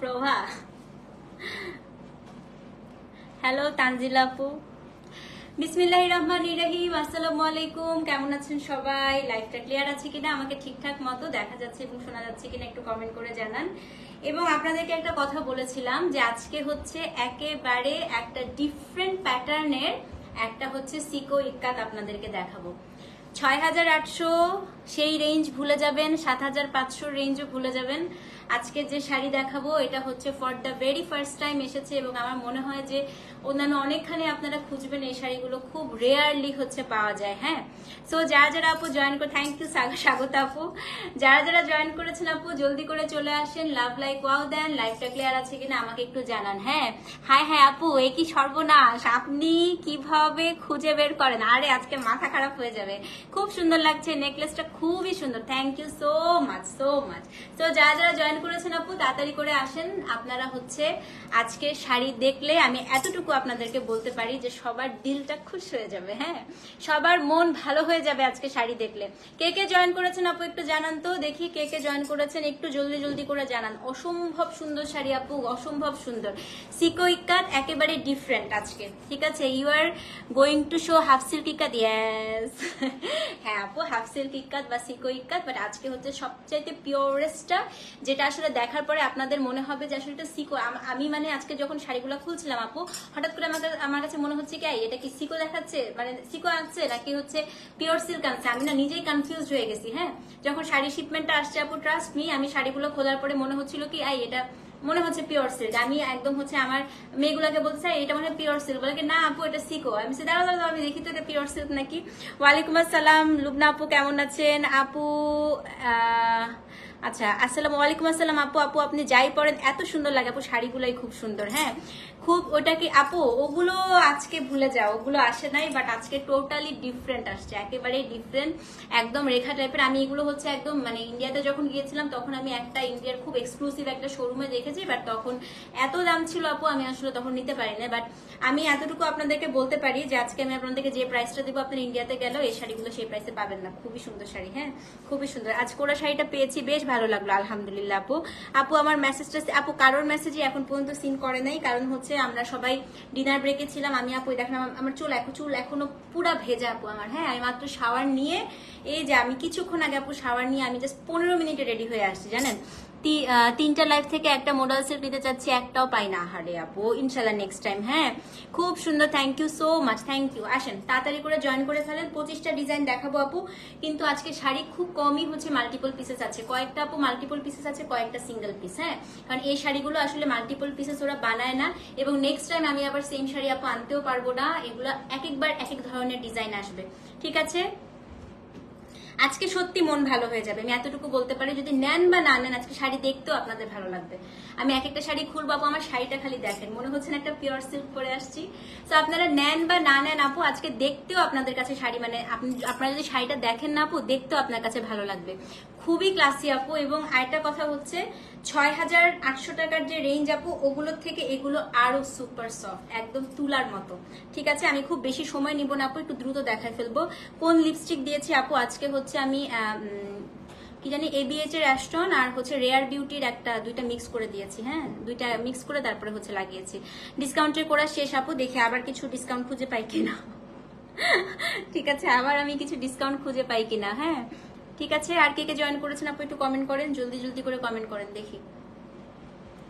প্রভা। Hello Tanzila আপু। বিসমিল্লাহির রহমানির রহিম। আসসালামু আলাইকুম, কেমন আছেন সবাই? লাইভটা ক্লিয়ার আছে কিনা, আমাকে ঠিকঠাক মতো দেখা যাচ্ছে এবং শোনা যাচ্ছে কিনা একটু কমেন্ট করে জানান। এবং আপনাদেরকে একটা কথা বলেছিলাম যে আজকে হচ্ছে একেবারে একটা ডিফারেন্ট প্যাটার্নের একটা হচ্ছে সিকো ইক্কাত আপনাদেরকে দেখাবো। ৬,৮০০ সেই রেঞ্জ ভুলে যাবেন, ৭,৫০০ রেঞ্জও ভুলে যাবেন। আজকে যে শাড়ি দেখাবো এটা হচ্ছে for the very first time এসেছে এবং আমার মনে হয় যে অন্যান্য অনেকখানি আপনারা খুঁজবেন, এই শাড়িগুলো খুব রেয়ারলি হচ্ছে পাওয়া যায়। হ্যাঁ, সো যারা যারা আপু জয়েন করে, থ্যাংক ইউ স্বাগত আপু। যারা যারা জয়েন করেছেন আপু জলদি করে চলে আসেন, লাভ লাইক ওয়াও দেন, লাইভটা ক্লিয়ার আছে কিনা আমাকে একটু জানান। হ্যাঁ হ্যাঁ হ্যাঁ আপু, এ কি সর্বনাশ, আপনি কিভাবে খুঁজে বের করেন? আরে আজকে মাথা খারাপ হয়ে যাবে। খুব সুন্দর লাগছে, নেকলেসটা খুবই সুন্দর, thank you so much so much. তো যারা যারা জয়েন করেছেন আপু তাড়াতাড়ি করে আসেন। আপনারা হচ্ছে আজকে শাড়ি দেখলে আমি এতটুকু আপনাদেরকে বলতে পারি যে সবার দিলটা খুশ হয়ে যাবে। হ্যাঁ, সবার মন ভালো হয়ে যাবে আজকে শাড়ি দেখলে। কে কে জয়েন করেছেন আপু একটু জানান তো দেখি, কে কে জয়েন করেছেন একটু জলদি জলদি করে জানান। অসম্ভব সুন্দর শাড়ি আপু, অসম্ভব সুন্দর। সিকো ইক্কাত একেবারে ডিফারেন্ট আজকে, ঠিক আছে? You are going to show half silk ikat, yes. হ্যাঁ আপু, হাফ সিল্ক ইক্কাত বা সিকো ইক্কাত, বাট আজকে হচ্ছে সবচাইতে পিওরেস্টটা, যেটা আসলে দেখার পরে আপনাদের মনে হবে যে আসলে এটা সিকো। আমি মানে আজকে যখন শাড়িগুলো খুলছিলাম আপু, হঠাৎ করে আমার কাছে মনে হচ্ছে কি এটা কি সিকো দেখাচ্ছে, মানে সিকো আনছে নাকি হচ্ছে পিওর সিল্ক আনছে, আমি না নিজেই কনফিউজ হয়ে গেছি। হ্যাঁ, যখন শাড়ি শিপমেন্টটা আসছে আপু, ট্রাস্ট মি, আমি শাড়িগুলো খোলার পরে মনে হচ্ছিল কি এটা মনে হচ্ছে পিওর সিল্ক। আমি একদম হচ্ছে আমার মেয়েগুলোকে বলতে এটা মনে হয় পিওর সিল্ক, বলে না আপু এটা সিকো। আমি দাঁড়াও দাঁড়াও আমি দেখি তো এটা পিওর সিল্ক নাকি। ওয়ালাইকুম আসসালাম লুবনা আপু, কেমন আছেন আপু? আচ্ছা, আসসালামু আলাইকুম আসসালাম আপু। আপু আপনি যাই পরেন এত সুন্দর লাগে আপু, শাড়িগুলাই খুব সুন্দর। হ্যাঁ খুব, ওটা কি আপু ওগুলো আজকে ভুলে যাও, ওগুলো আসে নাই, বাট আজকে টোটালি ডিফারেন্ট আসছে, একেবারেই ডিফারেন্ট, একদম রেখা টাইপের। আমি এগুলো হচ্ছে একদম মানে ইন্ডিয়াতে যখন গিয়েছিলাম তখন আমি একটা ইন্ডিয়ার খুব এক্সক্লুসিভ একটা শোরুমে দেখেছি, বাট তখন এত দাম ছিল আপু, আমি আসলে তখন নিতে পারি না। বাট আমি এতটুকু আপনাদেরকে বলতে পারি যে আজকে আমি আপনাদেরকে যে প্রাইসটা দেবো আপনার ইন্ডিয়াতে গেলেও এই শাড়িগুলো সেই প্রাইসে পাবেন না। খুবই সুন্দর শাড়ি, হ্যাঁ খুবই সুন্দর। আজ কোরা শাড়িটা পেয়েছি, বেশ ভালো লাগলো আলহামদুলিল্লাহ আপু। আপু আমার মেসেজটা আপু কারোর মেসেজই এখন পর্যন্ত সিন করে নাই, কারণ হচ্ছে আমরা সবাই ডিনার ব্রেকে ছিলাম। আমি আপু দেখলাম আমার চুল এখনো পুরা ভেজা আপু আমার। হ্যাঁ, আমি মাত্র শাওয়ার নিয়ে, এই যে আমি কিছুক্ষণ আগে আপু শাওয়ার নিয়ে আমি জাস্ট 15 মিনিটে রেডি হয়ে আসছি জানেন। তিনটা লাইফ থেকে একটা মডেল সেট নিতে চাচ্ছি, একটাও পাই না। হারে আপু, ইনশাল্লাহ নেক্সট টাইম। হ্যাঁ খুব সুন্দর, thank you so much, thank you. আসেন তাড়াতাড়ি করে জয়েন করে ফেলেন, 25টা ডিজাইন দেখাবো আপু। কিন্তু আজকে শাড়ি খুব কমই হচ্ছে মাল্টিপল পিসেস আছে, কয়েকটা আপু মাল্টিপল পিসেস আছে, কয়েকটা সিঙ্গেল পিস। হ্যাঁ, কারণ এই শাড়িগুলো আসলে মাল্টিপল পিসেস ওরা বানায় না, এবং নেক্সট টাইম আমি আবার সেম শাড়ি আপু আনতেও পারবো না। এগুলো এক একবার এক এক ধরনের ডিজাইন আসবে, ঠিক আছে? আজকে সত্যি মন ভালো হয়ে যাবে, আমি এতটুকু বলতে পারি। যদি নেন বা না নেন, আজকে শাড়ি দেখতেও আপনাদের ভালো লাগবে। আমি এক একটা শাড়ি খুলবো আপু, আমার শাড়িটা খালি দেখেন, মনে হচ্ছে না একটা পিওর সিল্ক পরে আসছি। তো আপনারা নেন বা না নেন আপু, আজকে দেখতেও আপনাদের কাছে শাড়ি মানে আপনারা যদি শাড়িটা দেখেন না আপু, দেখতেও আপনার কাছে ভালো লাগবে। খুবই ক্লাসি আপু। এবং আরেকটা কথা হচ্ছে ৬,৮০০ টাকার যে রেঞ্জ আপু, ওগুলোর থেকে এগুলো আরো সুপার সফট, একদম তুলার মতো, ঠিক আছে? আমি খুব বেশি সময় নিব না আপু, একটু দ্রুত দেখায় ফেলবো। কোন লিপস্টিক দিয়েছি আপু আজকে হচ্ছে আমি কি জানি ABH এর অ্যাস্টন আর হচ্ছে রেয়ার বিউটির দুইটা মিক্স করে দিয়েছি। হ্যাঁ, দুইটা মিক্স করে তারপরে হচ্ছে লাগিয়েছি। ডিসকাউন্টের করা শেষ আপু, দেখি আবার কিছু ডিসকাউন্ট খুঁজে পাই কিনা। ঠিক আছে, আবার আমি কিছু ডিসকাউন্ট খুঁজে পাই কিনা। হ্যাঁ ঠিক আছে, আর কে কে জয়েন করেছেন আপু একটু কমেন্ট করেন, জলদি জলদি করে কমেন্ট করেন দেখি।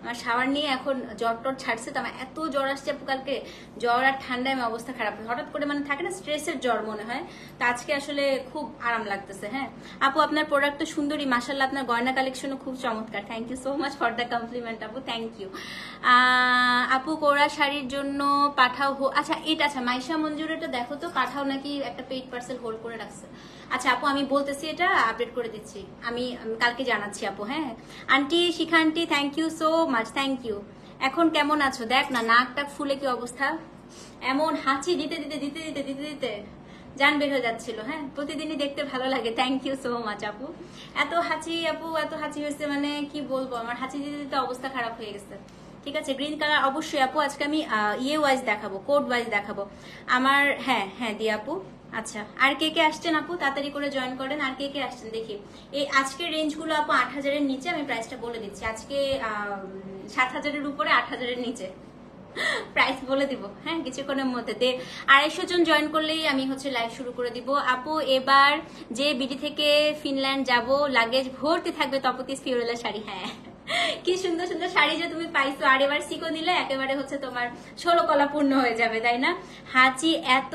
আমার শাওয়ার নিয়ে এখন জ্বর টর ছাড়ছে, তো আমার এত জ্বর আসছে আপু, কালকে জ্বর আর ঠান্ডায় আমার অবস্থা খারাপ, হঠাৎ করে মানে থাকে না স্ট্রেসের জ্বর মনে হয়, তো আজকে আসলে খুব আরাম লাগতেছে। হ্যাঁ আপু, আপনার প্রোডাক্ট তো সুন্দরী মাশাআল্লাহ, আপনার গয়না কালেকশনও খুব চমৎকার, thank you so much for the compliment আপু, থ্যাংক ইউ। আপু কোরা শাড়ির জন্য পাঠাও। আচ্ছা এটা, আচ্ছা মাইশা মঞ্জুর, এটা দেখো তো, পাঠাও নাকি একটা পেইড পার্সেল হোল্ড করে রাখছে। আচ্ছা আপু আমি বলতেছি, এটা আপডেট করে দিচ্ছি, আমি কালকে জানাচ্ছি আপু। হ্যাঁ aunty, Shikha aunty, thank you so much, thank you. এখন কেমন আছো? দেখ না নাকটা ফুলে কি অবস্থা, এমন হাঁচি দিতে দিতে দিতে দিতে দিতে দিতে জান বের হয়ে যাচ্ছিল। হ্যাঁ প্রতিদিনই দেখতে ভালো লাগে, থ্যাংক ইউ সো মাচ আপু। এত হাঁচি আপু, এত হাঁচি হয়েছে মানে কি বলবো, আমার হাঁচি দিতে দিতে অবস্থা খারাপ হয়ে গেছে। ঠিক আছে, গ্রিন কালার অবশ্যই আপু আজকে আমি ওয়াইজ দেখাবো, কোড ওয়াইজ দেখাবো আমার। হ্যাঁ হ্যাঁ দি আপু, আচ্ছা, আর কে কে আসছেন আপু তাড়াতাড়ি করে জয়েন করেন, আর কে কে আসছেন দেখি। এই আজকের রেঞ্জগুলো আপু 8,000-এর নিচে, আমি প্রাইসটা বলে দিচ্ছি। আজকে 7,000-এর উপরে, 8,000-এর নিচে প্রাইস বলে দিব, হ্যাঁ কিছুক্ষণের মধ্যে। 250 জন জয়েন করলেই আমি হচ্ছে লাইভ শুরু করে দিব আপু। এবার যে বিডি থেকে ফিনল্যান্ড যাব, লাগেজ ভর্তি থাকবে তপতিস ফিওরেলা শাড়ি। হ্যাঁ কি সুন্দর সুন্দর শাড়ি যে তুমি পাইছো, আর এবার সিকো নিলে একেবারে হচ্ছে তোমার 16 কলা পূর্ণ হয়ে যাবে, তাই না? হাঁচি এত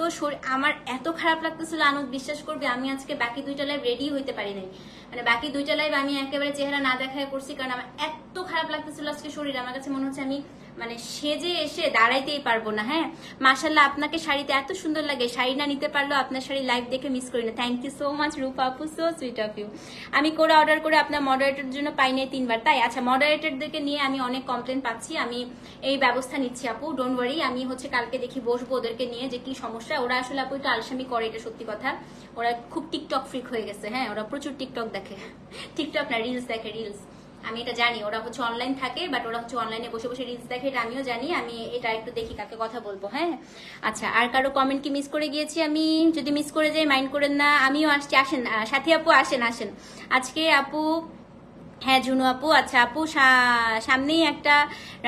আমার এত খারাপ লাগতেছিল আনুক, বিশ্বাস করবে আমি আজকে বাকি 2টা লাইভ রেডি হইতে পারি নাই। মানে বাকি 2টা লাইভ আমি একেবারে চেহারা না দেখায় করছি, কারণ আমার এত খারাপ লাগতেছিল আজকে শরীর। আমার কাছে মনে হচ্ছে আমি মানে সেজে এসে দাঁড়াইতেই পারবো না। হ্যাঁ মাশাল্লাহ, আপনাকে শাড়িতে এত সুন্দর লাগে, শাড়ি না নিতে পারলেও আপনার শাড়ি লাইভ দেখে মিস করি না। থ্যাংক ইউ সো মাচ রূপা আপু, সো সুইট অফ ইউ। আমি করে অর্ডার করে আপনার মডারেটরের জন্য পাই নাই 3বার, তাই? আচ্ছা, মডারেটরদেরকে নিয়ে আমি অনেক কমপ্লেন পাচ্ছি, আমি এই ব্যবস্থা নিচ্ছি আপু, ডোন্ট ওয়ারি। আমি হচ্ছে কালকে দেখি বসবো ওদেরকে নিয়ে যে কি সমস্যা। ওরা আসলে আপু একটু আলসামি করে, এটা সত্যি কথা। ওরা খুব টিকটক ফ্রিক হয়ে গেছে, হ্যাঁ ওরা প্রচুর টিকটক দেখে, টিকটক না রিলস দেখে, রিলস। আমি এটা জানি, ওরা হচ্ছে অনলাইন থাকে, বাট ওরা হচ্ছে অনলাইনে বসে বসে রিলস দেখে, এটা আমিও জানি। আমি এটা একটু দেখি, কাকে কথা বলবো। হ্যাঁ আচ্ছা, আর কারো কমেন্ট কি মিস করে গিয়েছি আমি? যদি মিস করে যাই মাইন্ড করেন না, আমিও আসছি। আসেন সাথী আপু, আসেন আসেন আজকে আপু। হ্যাঁ জুনু আপু, আচ্ছা আপু সামনেই একটা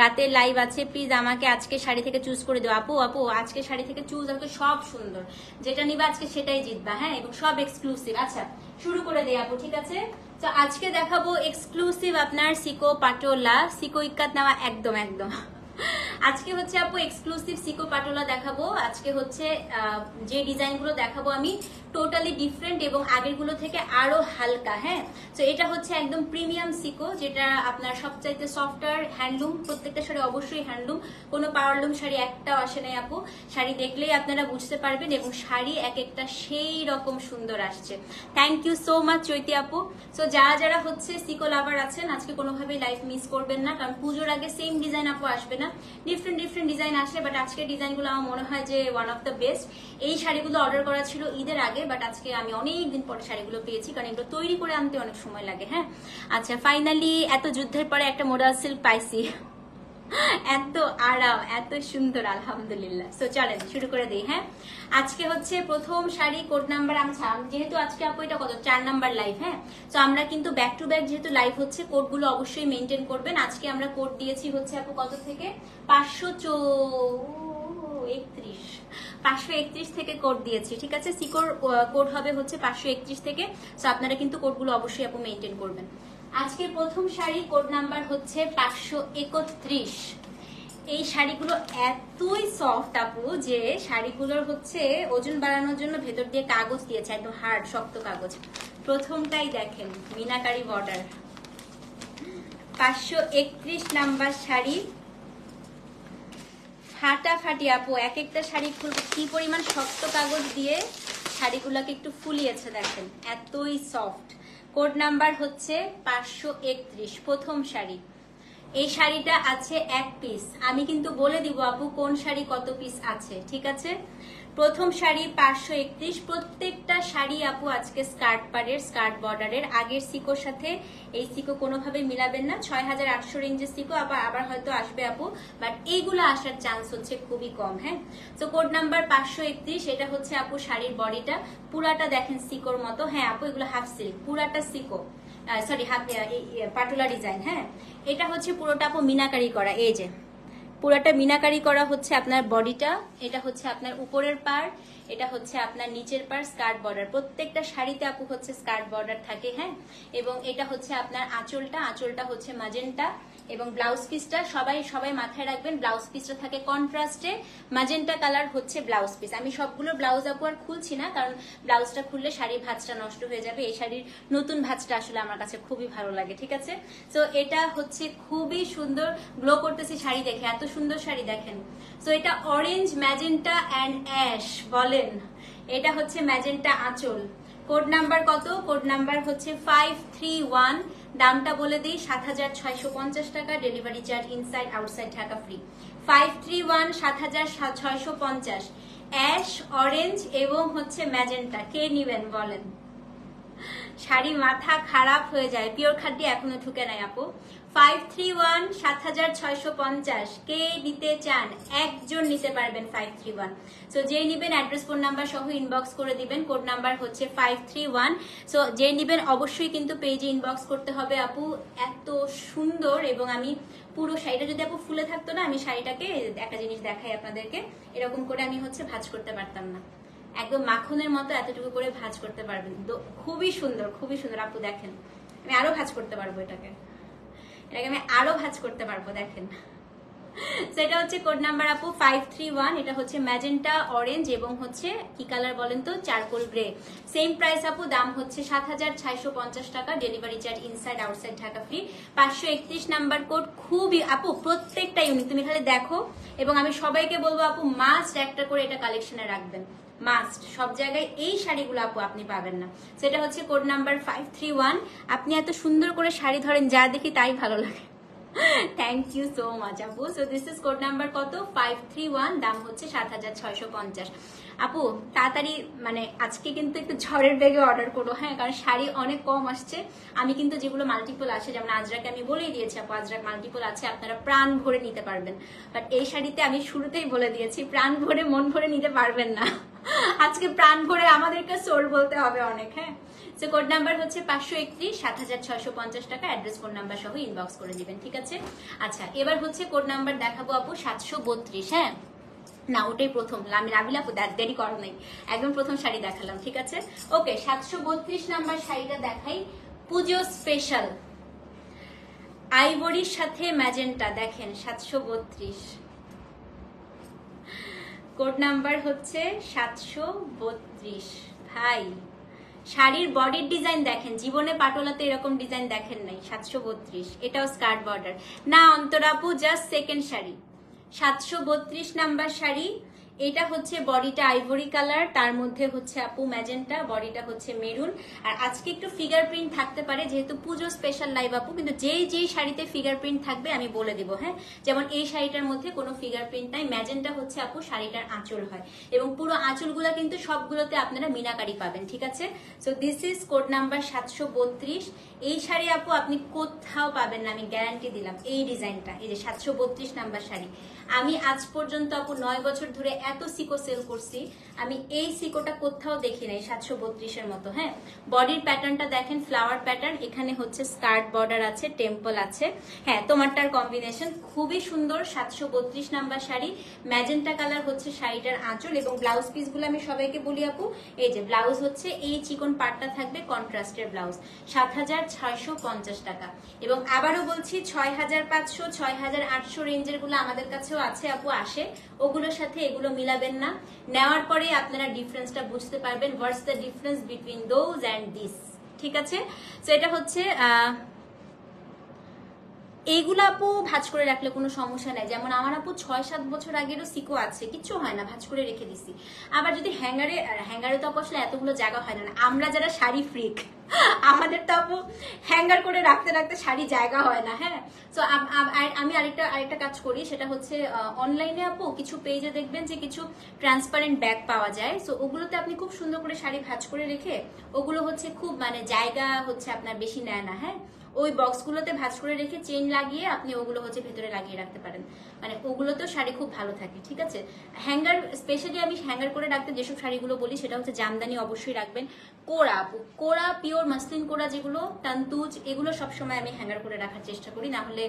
রাতের লাইভ আছে, প্লিজ আমাকে আজকে শাড়ি থেকে চুজ করে দিও। আপু আপু আজকে শাড়ি থেকে চুজ, আমাকে সব সুন্দর, যেটা নিবা আজকে সেটাই জিতবা, হ্যাঁ, এবং সব এক্সক্লুসিভ। আচ্ছা শুরু করে দেই আপু, ঠিক আছে? তো আজকে দেখাবো এক্সক্লুসিভ আপনার সিকো পাটোলা, সিকো ইক্কাত নেওয়া, একদম একদম। আজকে হচ্ছে আপু এক্সক্লুসিভ সিকো পাটোলা দেখাবো। আজকে হচ্ছে যে ডিজাইন গুলো দেখাবো আমি টোটালি ডিফারেন্ট এবং আগের গুলো থেকে আরো হালকা। হ্যাঁ, তো এটা হচ্ছে একদম প্রিমিয়াম সিকো, যেটা আপনার সবচাইতে সফটওয়্যার হ্যান্ডলুম। প্রত্যেকটা শাড়ি অবশ্যই হ্যান্ডলুম, কোনো পাওয়ারলুম শাড়ি একটাও আসে নাই আপু। শাড়ি দেখলেই আপনারা বুঝতে পারবেন, এবং শাড়ি এক একটা সেই রকম সুন্দর আসছে। থ্যাংক ইউ সো মাচ চৈতি আপু। সো যারা যারা হচ্ছে সিকো লাভার আছেন, আজকে কোনোভাবেই লাইভ মিস করবেন না, কারণ পুজোর আগে সেম ডিজাইন আপু আসবে না, ডিফারেন্ট ডিফারেন্ট ডিজাইন আসে। বাট আজকের ডিজাইনগুলো আমার মনে হয় যে ওয়ান অফ দ্য বেস্ট। এই শাড়িগুলো অর্ডার করা ছিল ঈদের আগে, বাট আজকে আমি অনেকদিন পরে শাড়িগুলো পেয়েছি, কারণ এগুলো তৈরি করে আনতে অনেক সময় লাগে। হ্যাঁ আচ্ছা, ফাইনালি এত যুদ্ধের পরে একটা মোডাল সিল্ক পাইছি, এত আরাম, এত সুন্দর, আলহামদুলিল্লাহ। সো চলেন শুরু করে দিই। হ্যাঁ আজকে হচ্ছে প্রথম শাড়ি, কোড নাম্বার যেহেতু আজকে আপু এটা কত 4 নাম্বার লাইভ। হ্যাঁ তো আমরা কিন্তু ব্যাক টু ব্যাক যেহেতু লাইভ হচ্ছে, কোডগুলো অবশ্যই মেনটেন করবেন। আজকে আমরা কোড দিয়েছি হচ্ছে আপু কত থেকে, 531 থেকে কোড দিয়েছি, ঠিক আছে? সিকোর কোড হবে হচ্ছে 531 থেকে। সো আপনারা কিন্তু কোডগুলো অবশ্যই আপু মেনটেন করবেন। আজকের প্রথম শাড়ি কোড নাম্বার হচ্ছে 531। এই শাড়িগুলো এতই সফট আপু, যে শাড়িগুলোর হচ্ছে ওজন বাড়ানোর জন্য ভেতর দিয়ে কাগজ দিয়েছে, একদম হার্ড শক্ত কাগজ। প্রথমটাই দেখেন, মিনাকারি বর্ডার, 531 নাম্বার শাড়ি, ফাটাফাটি আপু। এক একটা শাড়ি কি পরিমাণ শক্ত কাগজ দিয়ে শাড়িগুলোকে একটু ফুলিয়েছে দেখেন, এতই সফট। কোড নাম্বার হচ্ছে 531, প্রথম শাড়ি। এই শাড়িটা আছে 1 পিস, আমি কিন্তু বলে দিব আপু কোন শাড়ি কত পিস আছে, ঠিক আছে? প্রথম শাড়ি 531। প্রত্যেকটা শাড়ি আপু আজকে স্কার্ট পাড়ের, স্কার্ট বর্ডারের। আগের সিকোর সাথে এই সিকো কোনোভাবে মিলাবেন না। 6800 রেঞ্জের সিকো আবার হয়তো আসবে আপু, বাট এইগুলো আসার চান্স হচ্ছে খুবই কম। হ্যাঁ তো কোড নাম্বার 531, এটা হচ্ছে আপু শাড়ির বডিটা। পুরাটা দেখেন সিকোর মতো। হ্যাঁ আপু এগুলো হাফ সিল্ক, পুরাটা সিকো, সরি হাফ পাটোলা ডিজাইন। হ্যাঁ এটা হচ্ছে পুরোটা আপু মিনাকারি করা, এই যে পুরাটা মিনাকারি করা হচ্ছে আপনার বডিটা। এটা হচ্ছে আপনার উপরের পার, এটা হচ্ছে আপনার নিচের পার, স্কার্ট বর্ডার। প্রত্যেকটা শাড়িতে আপু হচ্ছে স্কার্ট বর্ডার থাকে। হ্যাঁ এবং এটা হচ্ছে আপনার আঁচলটা, আঁচলটা হচ্ছে ম্যাজেন্টা, এবং ব্লাউজ পিসটা সবাই মাথায় রাখবেন, ব্লাউজ পিসটা থাকে কন্ট্রাস্টে, ম্যাজেন্টা কালার হচ্ছে ব্লাউজ পিস। আমি সবগুলো ব্লাউজ আপু আর খুলছি না, কারণ ব্লাউজটা খুললে শাড়ির ভাঁজটা নষ্ট হয়ে যাবে। এই শাড়ির নতুন ভাঁজটা আসলে আমার কাছে খুবই ভালো লাগে, ঠিক আছে? তো এটা হচ্ছে খুবই সুন্দর, গ্লো করতেছি শাড়ি দেখে, এত সুন্দর শাড়ি দেখেন। তো এটা অরেঞ্জ, ম্যাজেন্টা অ্যান্ড অ্যাশ বলেন, এটা হচ্ছে ম্যাজেন্টা আঁচল। কোড নাম্বার কত? কোড নাম্বার হচ্ছে 531। দামটা বলে দিই, 7650 টাকা, delivery charge inside outside Dhaka free. 531, 7650। Ash, orange এবং হচ্ছে ম্যাজেন্টা, কে নিবেন বলেন? শাড়ি মাথা খারাপ হয়ে যায়। পিওর খাড্ডি এখনো ঢুকে নাই আপু। 531 7650 কে নিতে চান? একজন নিতে পারবেন 531। সো যে নিবেন অ্যাড্রেস ফোন নাম্বার সহ ইনবক্স করে দিবেন। কোড নাম্বার হচ্ছে 531। সো যে নিবেন অবশ্যই কিন্তু পেজে ইনবক্স করতে হবে আপু। এত সুন্দর, এবং আমি পুরো শাড়িটা যদি আপু ফুলে থাকতো না, আমি শাড়িটাকে একটা জিনিস দেখাই আপনাদেরকে, এরকম করে আমি হচ্ছে ভাঁজ করতে পারতাম না, একদম মাখনের মতো এতটুকু করে ভাঁজ করতে পারবেন। খুবই সুন্দর, খুবই সুন্দর আপু। দেখেন আমি আরো ভাঁজ করতে পারবো এটাকে আমি আরো ভাঁজ করতে পারবো। দেখেন সেটা হচ্ছে কোড নাম্বার আপু 531। এটা হচ্ছে ম্যাজেন্টা অরেঞ্জ এবং হচ্ছে কি কালার বলেন তো? Charcoal grey. সেম প্রাইস আপু, দাম হচ্ছে 7650 টাকা, delivery charge inside outside Dhaka free. 531 number code. খুবই আপু প্রত্যেকটা ইউনিক, তুমি খালি দেখো, এবং আমি সবাইকে বলবো আপু মাস্ট একটা করে এটা কালেকশনে রাখবেন, মাস্ট। সব জায়গায় এই শাড়িগুলো আপু আপনি পাবেন না। সেটা হচ্ছে কোড নাম্বার 531। আপনি এত সুন্দর করে শাড়ি ধরেন, যা দেখি তাই ভালো লাগে। থ্যাংক ইউ সো মাচ আপু। So this is code number কত? 531। দাম হচ্ছে 7650। আপু তাড়াতাড়ি, মানে আজকে কিন্তু একটু ঝড়ের বেগে অর্ডার করো, হ্যাঁ, কারণ শাড়ি অনেক কম আসছে। আমি কিন্তু যেগুলো মাল্টিপল আছে, যেমন আজরাকে আমি বলেই দিয়েছি আপু, আজরাক মাল্টিপল আছে, আপনারা প্রাণ ভরে নিতে পারবেন। বাট এই শাড়িতে আমি শুরুতেই বলে দিয়েছি, প্রাণ ভরে মন ভরে নিতে পারবেন না। আজকে প্রাণ ভরে আমাদেরকে সোর বলতে হবে অনেক। হ্যাঁ, সো কোড নাম্বার হচ্ছে 531, 7650 টাকা, অ্যাড্রেস ফোন নাম্বার সহ ইনবক্স করে দিবেন, ঠিক আছে? আচ্ছা, এবার হচ্ছে কোড নাম্বার দেখাবো আপু 732। হ্যাঁ না, ওটাই প্রথম, আমি রাবিলা আপু দেরি করার নাই, একদম প্রথম শাড়ি দেখালাম, ঠিক আছে? ওকে, 732 নাম্বার শাড়িটা দেখাই। পুজো স্পেশাল আইভরির সাথে ম্যাজেন্টা। দেখেন 732, কোড নাম্বার হচ্ছে 732। ভাই শাড়ির বডির ডিজাইন দেখেন, জীবনে পাটোলাতে এরকম ডিজাইন দেখেন নাই। 732, এটাও স্কার্ট বর্ডার না অন্তরাপু, just second sari. 732 number sari. এটা হচ্ছে বডিটা আইভরি কালার, তার মধ্যে হচ্ছে আপু ম্যাজেন্টা, বডিটা হচ্ছে মেরুন। আর আজকে একটু ফিগার প্রিন্ট থাকতে পারে, যেহেতু পুজো স্পেশাল লাইভ আপু, কিন্তু যেই শাড়িতে ফিগার প্রিন্ট থাকবে আমি বলে দিব। হ্যাঁ, যেমন এই শাড়িটার মধ্যে কোনো ফিগার প্রিন্ট নাই। ম্যাজেন্টা হচ্ছে আপু শাড়িটার আঁচল হয়, এবং পুরো আঁচলগুলো কিন্তু সবগুলোতে আপনারা মিনাকারি পাবেন, ঠিক আছে? So this is code number 732। এই শাড়ি আপু আপনি কোথাও পাবেন না, আমি গ্যারান্টি দিলাম। এই ডিজাইনটা, এই যে 732 নাম্বার শাড়ি, আমি আজ পর্যন্ত আপু 9 বছর ধরে এত সিকো সেল করছি, আমি এই সিকোটা কোথাও দেখি নাই 732-এর মতো। হ্যাঁ, বডির প্যাটার্নটা দেখেন, ফ্লাওয়ার প্যাটার্ন, এখানে হচ্ছে স্কার্ট বর্ডার আছে, টেম্পল আছে। হ্যাঁ, তোমারটার কম্বিনেশন খুবই সুন্দর। 732 নাম্বার শাড়ি, ম্যাজেন্টা কালার হচ্ছে শাড়িটার আঁচল, এবং ব্লাউজ পিসগুলো আমি সবাইকে বলি আপু, এই যে ব্লাউজ হচ্ছে এই চিকন পার্টটা থাকবে, কন্ট্রাস্টের ব্লাউজ। 7650 টাকা। এবং আবারও বলছি, 6500, 6800 রেঞ্জের গুলো আমাদের কাছেও আছে আপু, আসে, ওগুলোর সাথে এগুলো মিলাবেন না। নেওয়ার পরে আপনারা ডিফারেন্সটা বুঝতে পারবেন, what's the difference between those and this, ঠিক আছে? তো এটা হচ্ছে এইগুলো আপু ভাঁজ করে রাখলে কোনো সমস্যা নাই। যেমন আমার আপু 6-7 বছর আগেরও সিকো আছে, কিচ্ছু হয় না, ভাঁজ করে রেখে দিছি। আবার যদি হ্যাঙ্গারে তো আপু আসলে এতগুলো জায়গা হয় না, আমরা যারা শাড়ি ফ্রিক, আমাদের তো আপু হ্যাঙ্গার করে রাখতে রাখতে শাড়ি জায়গা হয় না। হ্যাঁ, তো আমি আরেকটা কাজ করি, সেটা হচ্ছে অনলাইনে আপু কিছু পেজে দেখবেন যে কিছু ট্রান্সপারেন্ট ব্যাগ পাওয়া যায়। সো ওগুলোতে আপনি খুব সুন্দর করে শাড়ি ভাঁজ করে রেখে, ওগুলো হচ্ছে খুব মানে জায়গা হচ্ছে আপনার বেশি নেয় না। হ্যাঁ, ওই বক্সগুলোতে ভাঁজ করে রেখে চেইন লাগিয়ে আপনি ওগুলো হচ্ছে ভেতরে লাগিয়ে রাখতে পারেন, মানে ওগুলোতেও শাড়ি খুব ভালো থাকে, ঠিক আছে? হ্যাঙ্গার স্পেশালি আমি হ্যাঙ্গার করে রাখতে যেসব শাড়িগুলো বলি, সেটা হচ্ছে জামদানি অবশ্যই রাখবেন, কোরা আপু, কোরা পিওর মাসলিন কোরা যেগুলো, তান্তুজ, এগুলো সবসময় আমি হ্যাঙ্গার করে রাখার চেষ্টা করি, না হলে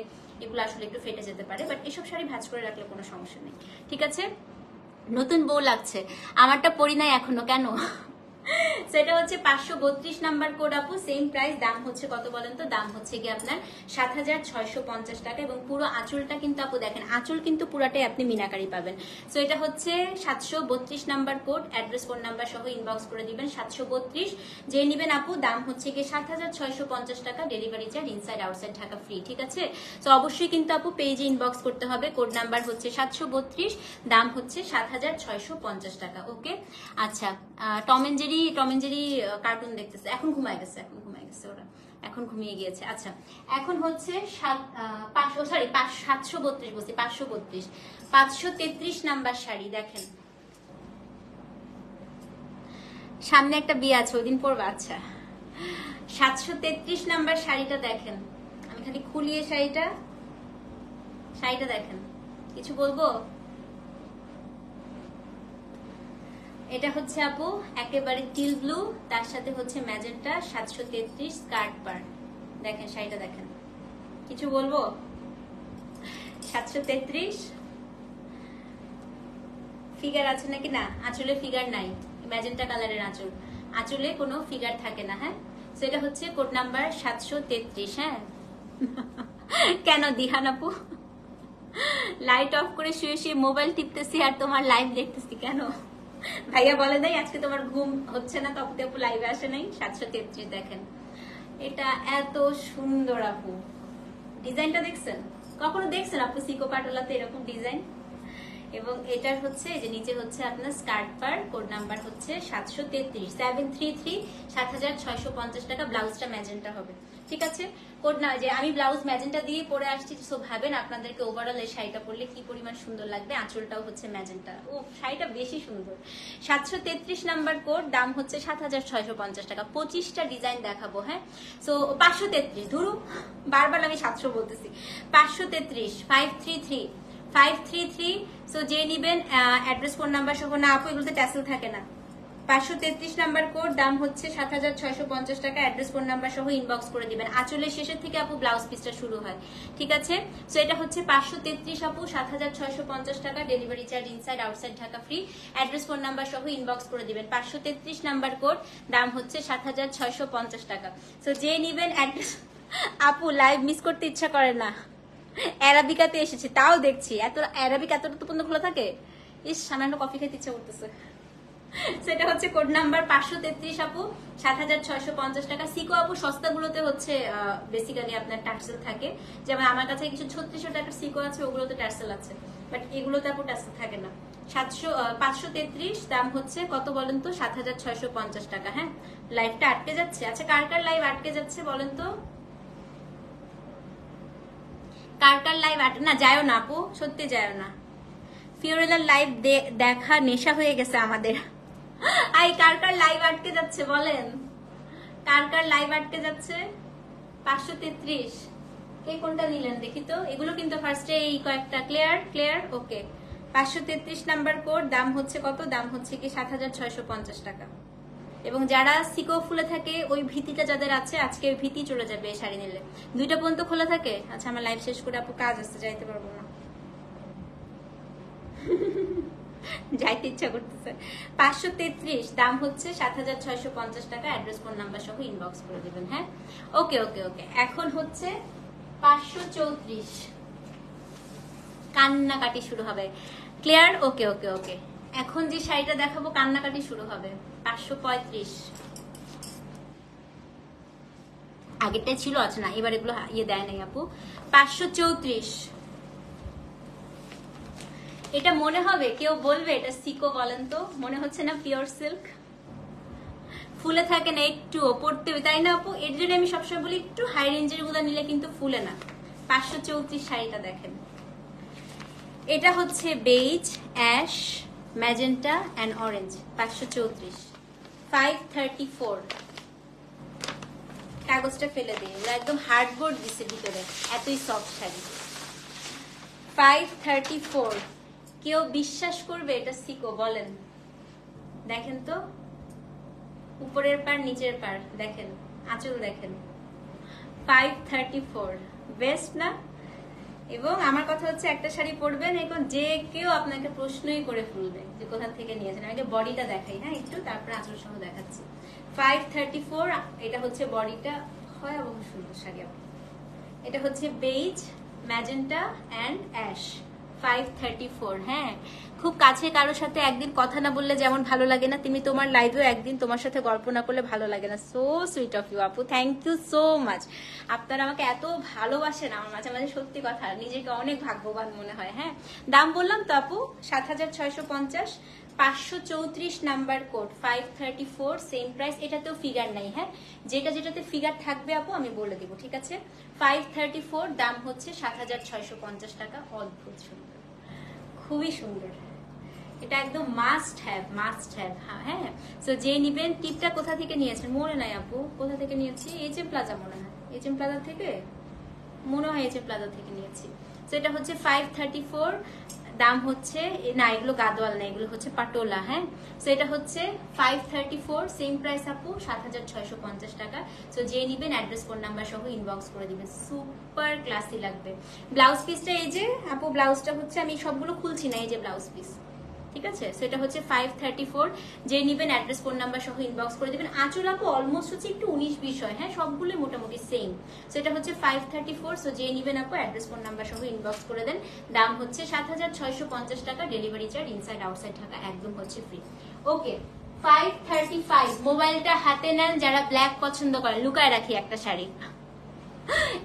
এগুলো আসলে একটু ফেটে যেতে পারে। বাট এসব শাড়ি ভাঁজ করে রাখলে কোনো সমস্যা নেই, ঠিক আছে? নতুন বউ লাগছে, আমারটা পরি নাই এখনো, কেন? সেটা হচ্ছে 532 নাম্বার কোড আপু, সেম প্রাইস। দাম হচ্ছে কত বলেন তো? দাম হচ্ছে কি আপনার 7650 টাকা, এবং পুরো আঁচলটা কিন্তু আপু দেখেন, আঁচল কিন্তু পুরাটাই আপনি মিনাকারি পাবেন। সো এটা হচ্ছে 732 number code, address phone number সহ ইনবক্স করে দিবেন। 732 যে নিবেন আপু, দাম হচ্ছে কি 7650 টাকা, delivery charge inside outside Dhaka free, ঠিক আছে? তো অবশ্যই কিন্তু আপু পেজে ইনবক্স করতে হবে। কোড নাম্বার হচ্ছে 732, দাম হচ্ছে 7650 টাকা। ওকে, আচ্ছা, টম এন্ড জেরি কার্টুন দেখতেছে, এখন ঘুমায় গেছে ওরা, এখন ঘুমিয়ে গিয়েছে। আচ্ছা, এখন হচ্ছে 732 বলছি, 532, 533 নাম্বার শাড়ি। দেখেন সামনে একটা বিয়ে আছে, ওই দিন পরবা। আচ্ছা, 733 নাম্বার শাড়িটা দেখেন, আমি খালি খুলিয়ে শাড়িটা দেখেন, কিছু বলবো? এটা হচ্ছে আপু একেবারে টিল ব্লু, তার সাথে হচ্ছে ম্যাজেন্টা 733 স্কার্ট পার। দেখেন শাড়িটা দেখেন, কিছু বলবো? 733 ফিগার আছে নাকি? না, আঁচলে ফিগার নাই, ম্যাজেন্টা কালারের আঁচল, আঁচলে কোনো ফিগার থাকে না। হ্যাঁ, সেটা হচ্ছে কোড নাম্বার 733। হ্যাঁ কেন দিহান আপু লাইট অফ করে শুয়ে শুয়ে মোবাইল টিপতেছি আর তোমার লাইভ দেখতেছি কেন? ভাইয়া বলে নাই আজকে তোমার ঘুম হচ্ছে না, তখন আপু লাইভে আসে নাই। 733 দেখেন, এটা এত সুন্দর আপু। ডিজাইনটা দেখছেন? কখনো দেখছেন আপু সিকো পাটোলাতে এরকম ডিজাইন? এবং এটার হচ্ছে এই যে নিচে হচ্ছে আপনার স্কার্ট পার, কোড নাম্বার হচ্ছে 733 733 7650 টাকা। ব্লাউজটা ম্যাজেন্টা হবে, ঠিক আছে? কোড না যে আমি ব্লাউজ ম্যাজেন্টা দিয়ে পরে আসছি, সো ভাবেন আপনাদেরকে ওভারঅল এই শাড়িটা পরলে কি পরিমাণ সুন্দর লাগবে। আঁচলটাও হচ্ছে ম্যাজেন্টা, ও শাড়িটা বেশি সুন্দর। 733 নাম্বার কোড, দাম হচ্ছে 7650 টাকা। 25টা ডিজাইন দেখাবো। হ্যাঁ, সো 533, ধরু বারবার আমি 700 বলতেছি। 533 533 সো যে নিবেন অ্যাড্রেস ফোন নাম্বার সহ। না আপু এগুলোতে ট্যাসেল থাকে না। 533 নাম্বার কোড, দাম হচ্ছে 7650 টাকা। অ্যাড্রেস ফোন নাম্বার সহ ইনবক্স করে দিবেন। আঁচলের শেষের থেকে আপু ব্লাউজ পিসটা শুরু হয়, ঠিক আছে? সো এটা হচ্ছে 533 আপু 7650 টাকা। Delivery charge inside outside Dhaka free. Address phone number সহ ইনবক্স করে দিবেন। 533 নাম্বার কোড, দাম হচ্ছে 7650 টাকা। সো যে নিবেন অ্যাড্রেস। আপু লাইভ মিস করতে ইচ্ছা করে না, অ্যারাবিকাতে এসেছি তাও দেখছি। এত অ্যারাবিক এতটা পর্যন্ত খোলা থাকে? ইস, সামান্য কফি খেতে ইচ্ছা করতেছে। সেটা হচ্ছে কোড নাম্বার 533 আপু 7650 টাকা। সিকো আপু সস্তাগুলোতে হচ্ছে বেসিক্যালি আপনার টার্সেল থাকে, যেমন আমার কাছে কিছু 3600 টাকার সিকো আছে, ওগুলোতে টার্সেল আছে, বাট এগুলোতে আপু টার্সেল থাকে না। 533 দাম হচ্ছে কত বলেন তো? 7650 টাকা। হ্যাঁ, লাইভটা আটকে যাচ্ছে। আচ্ছা, কার কার লাইভ আটকে যাচ্ছে বলেন তো? কার কার লাইভ না যায়ও না আপু, সত্যি যায়ও না। ফিওরেলার লাইভ দেখা নেশা হয়ে গেছে আমাদের। আই কার কার লাইভ আটকে যাচ্ছে বলেন? কার কার লাইভ আটকে যাচ্ছে? 533 কে কোনটা নিলেন দেখি তো। এগুলো কিন্তু ফার্স্টে এই কয়েকটা ক্লিয়ার ওকে। 533 নাম্বার কোড, দাম হচ্ছে কত? দাম হচ্ছে কি 7650 টাকা। এবং যারা সিকো ফুলে থাকে ওই ভীতিটা যাদের আছে, আজকে ওই ভীতি চলে যাবে এই শাড়ি নিলে। 2টা পর্যন্ত খোলা থাকে। আচ্ছা, আমার লাইভ শেষ করে আপু কাজ আসতে যাইতে পারবো না, যাইতে ইচ্ছা করতেছে। 533 দাম হচ্ছে 7650 টাকা। অ্যাড্রেস ফোন নাম্বার সহ ইনবক্স করে দিবেন। হ্যাঁ, ওকে ওকে ওকে। এখন হচ্ছে 534, কান্নাকাটি শুরু হবে। ক্লিয়ার, ওকে ওকে ওকে। এখন যে শাড়িটা দেখাবো কান্নাকাটি শুরু হবে। 535 আগেরটাই ছিল। আচ্ছা না, এবার এগুলো ইয়ে দেয় নাই আপু। 534 এটা মনে হবে কেউ বলবে এটা সিকো বলেন তো? মনে হচ্ছে না পিওর সিল্ক? ফুলে থাকে না একটু, পড়তে তাই না আপু? এর জন্য আমি সবসময় বলি একটু হাই রেঞ্জের গুলো নিলে কিন্তু ফুলে না। 534 শাড়িটা দেখেন, এটা হচ্ছে beige, ash, magenta and orange. 534 534। কাগজটা ফেলে দিয়ে একদম হার্ডবোর্ড দিছে ভিতরে, এতই সফট শাড়ি। 534 কেউ বিশ্বাস করবে এটা সিকো বলেন? দেখেন তো, উপরের পার নিচের পার দেখেন, আঁচল দেখেন। 534 বেস্ট না? এবং আমার কথা হচ্ছে একটা শাড়ি পরবেন, এখন যে কেউ আপনাকে প্রশ্নই করে ফেলবে যে কোথা থেকে নিয়েছেন। আগে বডিটা দেখাই, হ্যাঁ একটু, তারপরে আঁচল সহ দেখাচ্ছি। 534 এটা হচ্ছে বডিটা, হয় অবশ্য সুন্দর শাড়ি। এটা হচ্ছে বেজ, ম্যাজেন্টা এন্ড অ্যাশ। 534। হ্যাঁ, খুব কাছে কারোর সাথে একদিন কথা না বললে যেমন ভালো লাগে না, তুমি তোমার লাইভেও একদিন তোমার সাথে গল্প না করলে ভালো লাগে না। সো সুইট অফ ইউ আপু, থ্যাংক ইউ সো মাচ। আপনারা আমাকে এত ভালোবাসেন, আমার মাঝে মাঝে সত্যি কথা নিজেকে অনেক ভাগ্যবান মনে হয়। হ্যাঁ, দাম বললাম তো আপু 7650। 534 নাম্বার কোড, 534 সেম প্রাইস। এটাতেও ফিগার নাই। হ্যাঁ, যেটাতে ফিগার থাকবে আপু আমি বলে দিব, ঠিক আছে? 534 দাম হচ্ছে 7650 টাকা। অদ্ভুত সুন্দর, খুবই সুন্দর। এটা একদম মাস্ট হ্যাভ। হ্যাঁ, সো যে নিবেন। টিপটা কোথা থেকে নিয়েছেন মনে নাই আপু? কোথা থেকে নিয়েছি? এইচএম প্লাজা মনে হয়, এইচএম প্লাজা থেকে। মনে হয়েছে প্লাজা থেকে নিয়েছি। তো এটা হচ্ছে 534, দাম হচ্ছে না, এগুলো গাদোয়াল না, এগুলো হচ্ছে পাটোলা। হ্যাঁ, তো এটা হচ্ছে 534, সেম প্রাইস আপু 7650 টাকা। তো যে নিবেন অ্যাড্রেস ফোন নাম্বার সহ ইনবক্স করে দিবেন, সুপার ক্লাসি লাগবে। ব্লাউজ পিসটা এই যে আপু, ব্লাউজটা হচ্ছে আমি সবগুলো খুলছি না, এই যে ব্লাউজ পিস, ঠিক আছে। সো এটা হচ্ছে 534, যে নিবেন অ্যাড্রেস ফোন নাম্বার সহ ইনবক্স করে দিবেন। আঁচল আপু অলমোস্ট হচ্ছে একটু 19-20 হয়, হ্যাঁ সবগুলো মোটামুটি সেম। সো এটা হচ্ছে 534, সো যে নিবেন আপু অ্যাড্রেস ফোন নাম্বার সহ ইনবক্স করে দেন। দাম হচ্ছে 7650 টাকা, delivery charge inside outside Dhaka একদম হচ্ছে ফ্রি। ওকে, 535, মোবাইলটা হাতে নেন যারা ব্ল্যাক পছন্দ করেন। লুকায় রাখি একটা শাড়ি,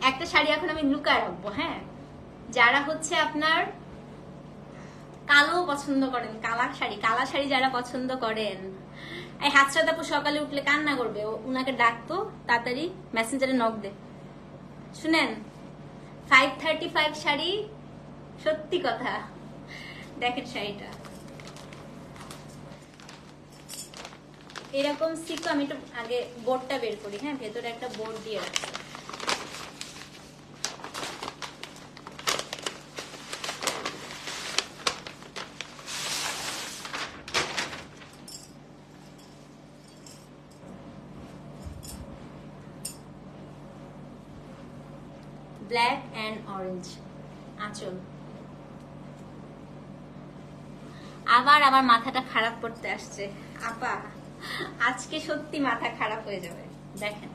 একটা শাড়ি এখন আমি লুকায় রাখবো। হ্যাঁ, যারা হচ্ছে আপনার কালো পছন্দ করেন, কালা শাড়ি যারা পছন্দ করেন, এই হাতসাদ আপু সকালে উঠলে কান্না করবে, উনাকে ডাকতো তাড়াতাড়ি মেসেঞ্জারে নক দে। শুনেন, 535 শাড়ি, সত্যি কথা। দেখেন শাড়িটা এরকম সিকো, আমি একটু আগে বোর্ডটা বের করি। হ্যাঁ, ভেতরে একটা বোর্ড দিয়ে রাখছি। ব্ল্যাক অ্যান্ড অরেঞ্জ আঁচল। আবার আমার মাথাটা খারাপ করতে আসছে আপা, আজকে সত্যি মাথা খারাপ হয়ে যাবে। দেখেন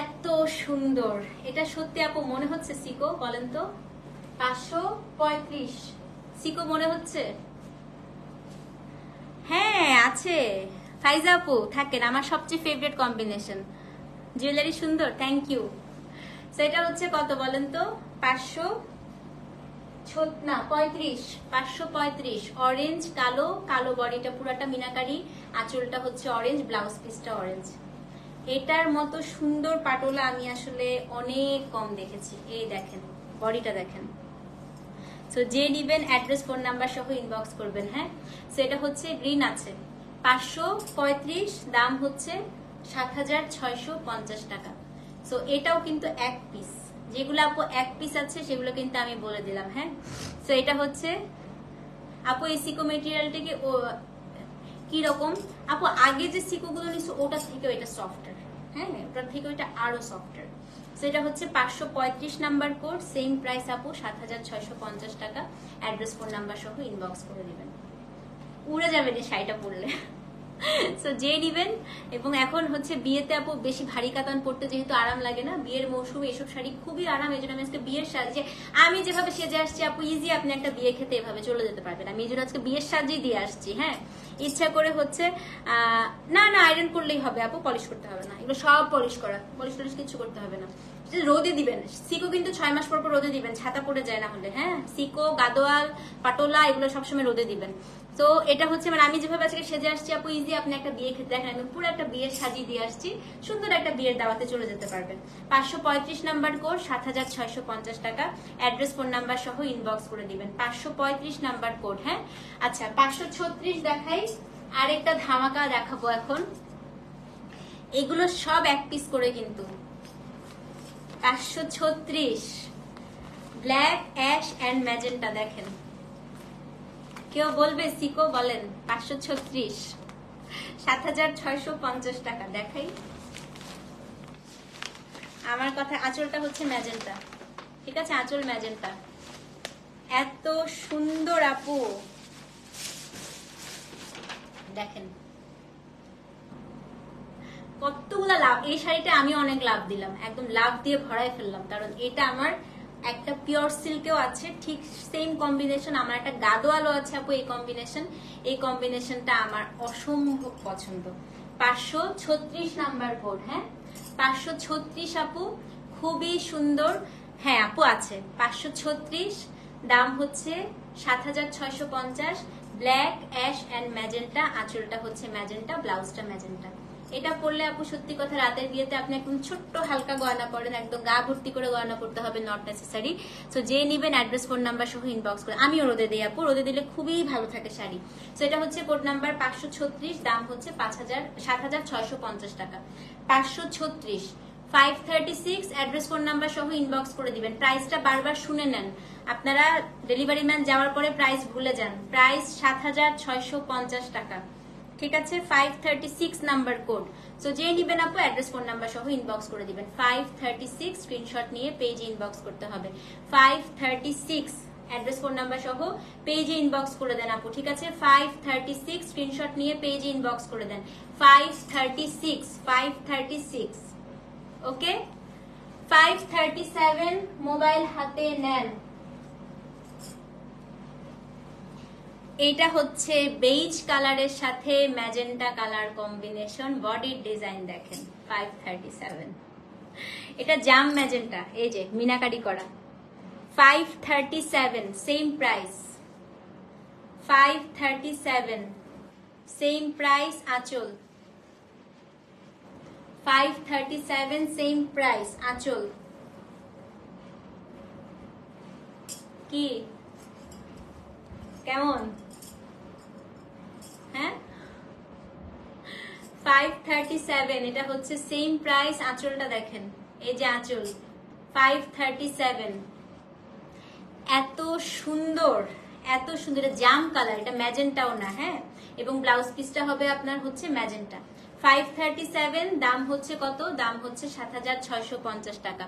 এত সুন্দর, এটা সত্যি আপু মনে হচ্ছে সিকো? বলেন তো, 535 সিকো মনে হচ্ছে? হ্যাঁ আছে। ফাইজা আপু থাকেন, আমার সবচেয়ে ফেভারিট কম্বিনেশন। জুয়েলারি সুন্দর, থ্যাংক ইউ। সেটা হচ্ছে কত বলেন তো? 535 অরেঞ্জ কালো, কালো বডিটা পুরাটা মিনাকারি, আঁচলটা হচ্ছে অরেঞ্জ, ব্লাউজ পিসটা অরেঞ্জ। এটার মতো সুন্দর পাটোলা আমি আসলে অনেক কম দেখেছি। এই দেখেন বডিটা দেখেন। সো যে নিবেন অ্যাড্রেস ফোন নাম্বার সহ ইনবক্স করবেন। হ্যাঁ, সেটা হচ্ছে গ্রিন আছে, 535, দাম হচ্ছে 7650 টাকা। সো এটাও কিন্তু এক পিস, যেগুলো আপু এক পিস আছে সেগুলো কিন্তু আমি বলে দিলাম। হ্যাঁ, সো এটা হচ্ছে আপু এই সিকো মেটেরিয়ালটাকে কি রকম আপু, আগে যে সিকো গুলো নিছো ওটার থেকে এটা সফটার। হ্যাঁ, ওটার থেকে ওইটা আরো সফটার। সেটা হচ্ছে 535 নাম্বার কোড, সেম প্রাইস আপু 7650 টাকা। অ্যাড্রেস ফোন নাম্বার সহ ইনবক্স করে দিবেন, উড়ে যাবে এই শাড়িটা পরলে। সো যে নিবেন, এবং এখন হচ্ছে বিয়েতে আপু বেশি ভারী কাতান পড়তে যেহেতু আরাম লাগে না, বিয়ের মৌসুমে এসব শাড়ি খুবই আরাম। এই জন্য আমি আজকে বিয়ের সাজে, আমি যেভাবে সেজে আসছি আপু, ইজি আপনি একটা বিয়ে খেতে এভাবে চলে যেতে পারবেন। আমি এই জন্য আজকে বিয়ের সাজেই দিয়ে আসছি। হ্যাঁ, ইচ্ছা করে হচ্ছে না আয়রন করলেই হবে আপু, পলিশ করতে হবে না, এগুলো সব পলিশ করা, পলিশ টলিশ কিছু করতে হবে না। রোদে দিবেন, সিকো কিন্তু 6 মাস পর রোদে দিবেন, ছাতা পড়ে যায় না হলে। হ্যাঁ, সিকো গাদোয়াল পাটোলা এগুলো সবসময় রোদে দিবেন। তো এটা হচ্ছে মানে আমি যেভাবে আজকে সেজে আসছি আপু, ইজি আপনি একটা বিয়ে খেতে, দেখেন আমি পুরো একটা বিয়ের সাজিয়ে দিয়ে আসছি, সুন্দর একটা বিয়ের দাওয়াতে চলে যেতে পারবেন। 535 নাম্বার কোড, 7650 টাকা। অ্যাড্রেস ফোন নাম্বার সহ ইনবক্স করে দিবেন। 535 নাম্বার কোড। হ্যাঁ, আচ্ছা 536 দেখাই, আরেকটা ধামাকা দেখাবো এখন। এগুলো সব এক পিস করে কিন্তু। 536 ব্ল্যাক অ্যাশ এন্ড ম্যাজেন্টা, দেখেন কেউ বলবে সিকো? বলেন 536, 7650 টাকা। দেখাই আমার কথা, আঁচলটা হচ্ছে ম্যাজেন্টা, ঠিক আছে, আঁচল ম্যাজেন্টা। এত সুন্দর আপু, দেখেন কতগুলা লাভ। এই শাড়িটা আমি অনেক লাভ দিলাম, একদম লাভ দিয়ে ভরাই ফেললাম, কারণ এটা আমার একটা পিওর সিল্কেও আছে, ঠিক সেম কম্বিনেশন। আমার একটা গাদোয়ালও আছে আপু, এই কম্বিনেশনটা আমার অসম্ভব পছন্দ। 536 নাম্বার কোড। হ্যাঁ, 536 আপু, খুবই সুন্দর। হ্যাঁ আপু আছে 536, দাম হচ্ছে 7650। ব্ল্যাক অ্যাশ এন্ড ম্যাজেন্টা, আঁচলটা হচ্ছে ম্যাজেন্টা, ব্লাউজটা ম্যাজেন্টা। এটা পরলে আপু সত্যি কথা, রাতের বিয়েতে আপনি একদম ছোট্ট হালকা গয়না পরেন, একদম গা ভর্তি করে গয়না পড়তে হবে, নট নেসেসারি। সো যে নিবেন অ্যাড্রেস ফোন নাম্বার সহ ইনবক্স করে, আমিও রোদে দিই আপু, রোদে দিলে খুবই ভালো থাকে শাড়ি। সো এটা হচ্ছে কোড নাম্বার 536, দাম হচ্ছে 7650 টাকা। 536 536 অ্যাড্রেস ফোন নাম্বার সহ ইনবক্স করে দিবেন। প্রাইসটা বারবার শুনে নেন, আপনারা ডেলিভারি ম্যান যাওয়ার পরে প্রাইস ভুলে যান। প্রাইস 7650 টাকা, ঠিক আছে। 536 নাম্বার কোড। সো যে নিবেন আপু অ্যাড্রেস ফোন নাম্বার সহ ইনবক্স করে দিবেন। 536 স্ক্রিনশট নিয়ে পেজে ইনবক্স করতে হবে। 536 অ্যাড্রেস ফোন নাম্বার সহ পেজে ইনবক্স করে দেন আপু, ঠিক আছে। 536 স্ক্রিনশট নিয়ে পেজে ইনবক্স করে দেন। 536 ওকে। 537 মোবাইল হাতে নেন। এটা হচ্ছে বেজ কালারের সাথে ম্যাজেন্টা কালার কম্বিনেশন, বডির ডিজাইন দেখেন। 537 এটা জাম ম্যাজেন্টা, এই যে মিনাকারি করা। 537 সেম প্রাইস। 537 সেম প্রাইস আঁচল। 537 সেম প্রাইস আঁচল। কি কেমন? হ্যাঁ 537 এটা হচ্ছে সেম প্রাইস। আঁচলটা দেখেন, এই যে আঁচল। 537 এত সুন্দর, এত সুন্দর। জাম কালার, এটা ম্যাজেন্টাও না, হ্যাঁ। এবং ব্লাউজ পিসটা হবে আপনার হচ্ছে ম্যাজেন্টা। 537 দাম হচ্ছে কত? দাম হচ্ছে 7650 টাকা।